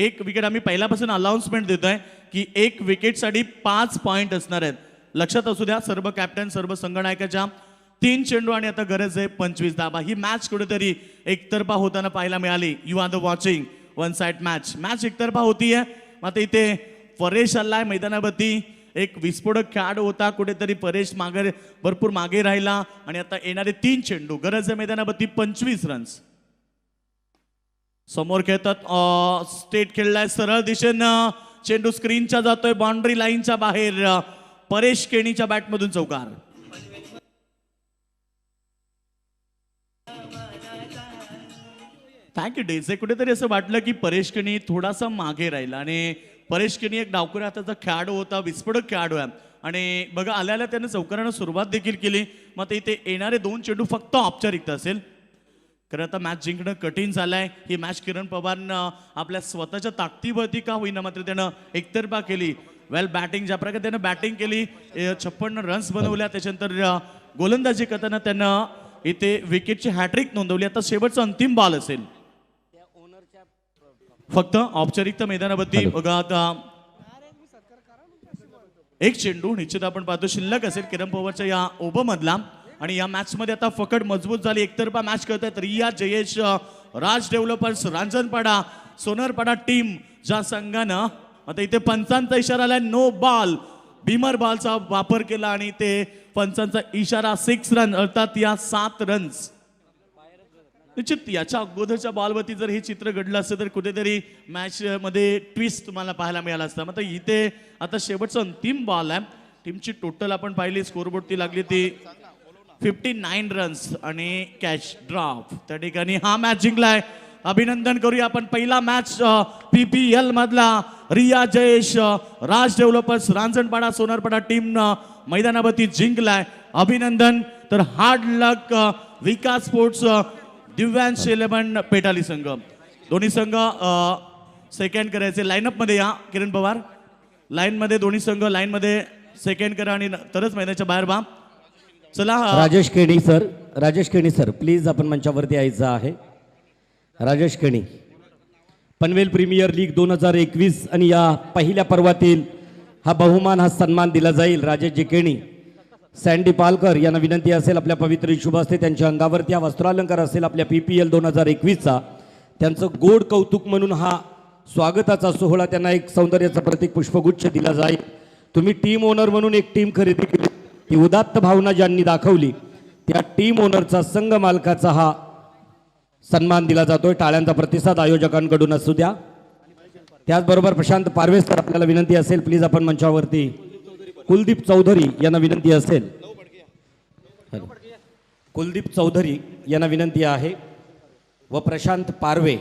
1 विकेट आम्ही पहिल्यापासून अनाउन्समेंट देतोय की 1 विकेटसाठी 5 पॉईंट असणार आहेत. लक्षात असू द्या सर्व कॅप्टन सर्व संघनायकाच्या. 3 चेंडू आणि आता गरज आहे 25 धाबा. ही मॅच कुठेतरी एकतर्फा होताना पाहायला मिळाली. You are the watching one side match एकतर्फा होतीये. मात्र इथे परेश आलाय मैदानावरती. एक विस्फोटक खेळाडू होता कुठेतरी परेश मागे भरपूर मागे राहिला आणि आता येणारे 3 चेंडू गरज आहे मैदानावरती 25 रन्स. समोर खेळतात स्टेट खेळलाय सरळ दिशेनं चेंडू स्क्रीनच्या जातोय बाउंड्री लाईनच्या बाहेर परेश केणीच्या बॅटमधून चौकार. थँक्यू डेझे. कुठेतरी असं वाटलं की परेश केणी थोडासा मागे राहिला आणि परेश केणी एक डावखुऱ्या हाताचा खेळाडू होता, विस्फोटक खेळाडू आहे आणि बघा आल्याला त्याने चौकारानं सुरुवात देखील केली. मग ते इथे येणारे 2 चेंडू फक्त औपचारिकता असेल, कारण आता मॅच जिंकणं कठीण झालंय. ही मॅच किरण पवारनं आपल्या स्वतःच्या ताकदीवरती का होईना मात्र त्यानं एकतर्फा केली. वेल बॅटिंग, ज्या प्रकारे त्यानं बॅटिंग केली, 56 रन्स बनवल्या, त्याच्यानंतर गोलंदाजी करताना त्यानं इथे विकेटची हॅट्रिक नोंदवली. आता शेवटचा अंतिम बॉल असेल, फक्त औपचारिकता मैदानावरती. बघा आता एक चेंडू निश्चित आपण पाहतो शिल्लक असेल किरण पवारच्या या ओव्हरमधला आणि या मॅच मध्ये आता फकड मजबूत झाली. एकतर्फा मॅच करतात रिया जयेश, राज डेव्हलपर्स, रांजणपाडा, सोनरपाडा टीम. ज्या संघानं आता इथे पंचांचा इशारा आलाय, नो बॉल, बीमर बॉलचा वापर केला आणि ते पंचांचा इशारा 6 रन, अर्थात या 7 रन्स. निश्चित याच्या अगोदरच्या बॉलवरती जर हे चित्र घडलं असतं तर कुठेतरी मॅच मध्ये ट्विस्ट तुम्हाला पाहायला मिळाला असता. मात्र इथे आता शेवटचा अंतिम बॉल आहे. टीमची टोटल आपण पाहिली स्कोरबोर्डती लागली ती 59 रन्स आणि कॅच ड्रॉप. त्या ठिकाणी हा मॅच जिंकलाय. अभिनंदन करूया आपण. पहिला मॅच PPL मधला रिया जयेश, राज डेव्हलपर्स, रांजणपाडा, सोनारपाडा टीम मैदानावरती जिंकलाय. अभिनंदन. तर हार्ड लक विकास स्पोर्ट्स, दिव्यांश 11 पेटाली संघ. दोन्ही संघ सेकंड करायचे. लाईनअप मध्ये या किरण पवार, लाईन मध्ये दोन्ही संघ लाईन मध्ये सेकंड करा आणि तरच मैदानाच्या बाहेर व्हा. चला राजेश केणी सर प्लीज आपण मंचावरती यायचं आहे. राजेश केणी, पनवेल प्रीमियर लीग 2021 आणि या पहिल्या पर्वातील हा बहुमान, हा सन्मान दिला जाईल राजेशजी केणी. सँडी पालकर यांना विनंती असेल, आपल्या पवित्र शुभ असते त्यांच्या अंगावरती हा वस्त्रालंकार असेल आपल्या PPL 2021चा. त्यांचं गोड कौतुक म्हणून हा स्वागताचा सोहळा, त्यांना एक सौंदर्याचं प्रतीक पुष्पगुच्छ दिला जाईल. तुम्ही टीम ओनर म्हणून एक टीम खरेदी केली, ती उदात्त भावना ज्यांनी दाखवली त्या टीम ओनरचा, संघ मालकाचा हा सन्मान दिला जातोय. टाळ्यांचा प्रतिसाद आयोजकांकडून असू द्या. त्याचबरोबर प्रशांत पारवे सर आपल्याला विनंती असेल, प्लीज आपण मंचावरती. कुलदीप चौधरी यांना विनंती असेल, कुलदीप चौधरी यांना विनंती आहे व प्रशांत पारवे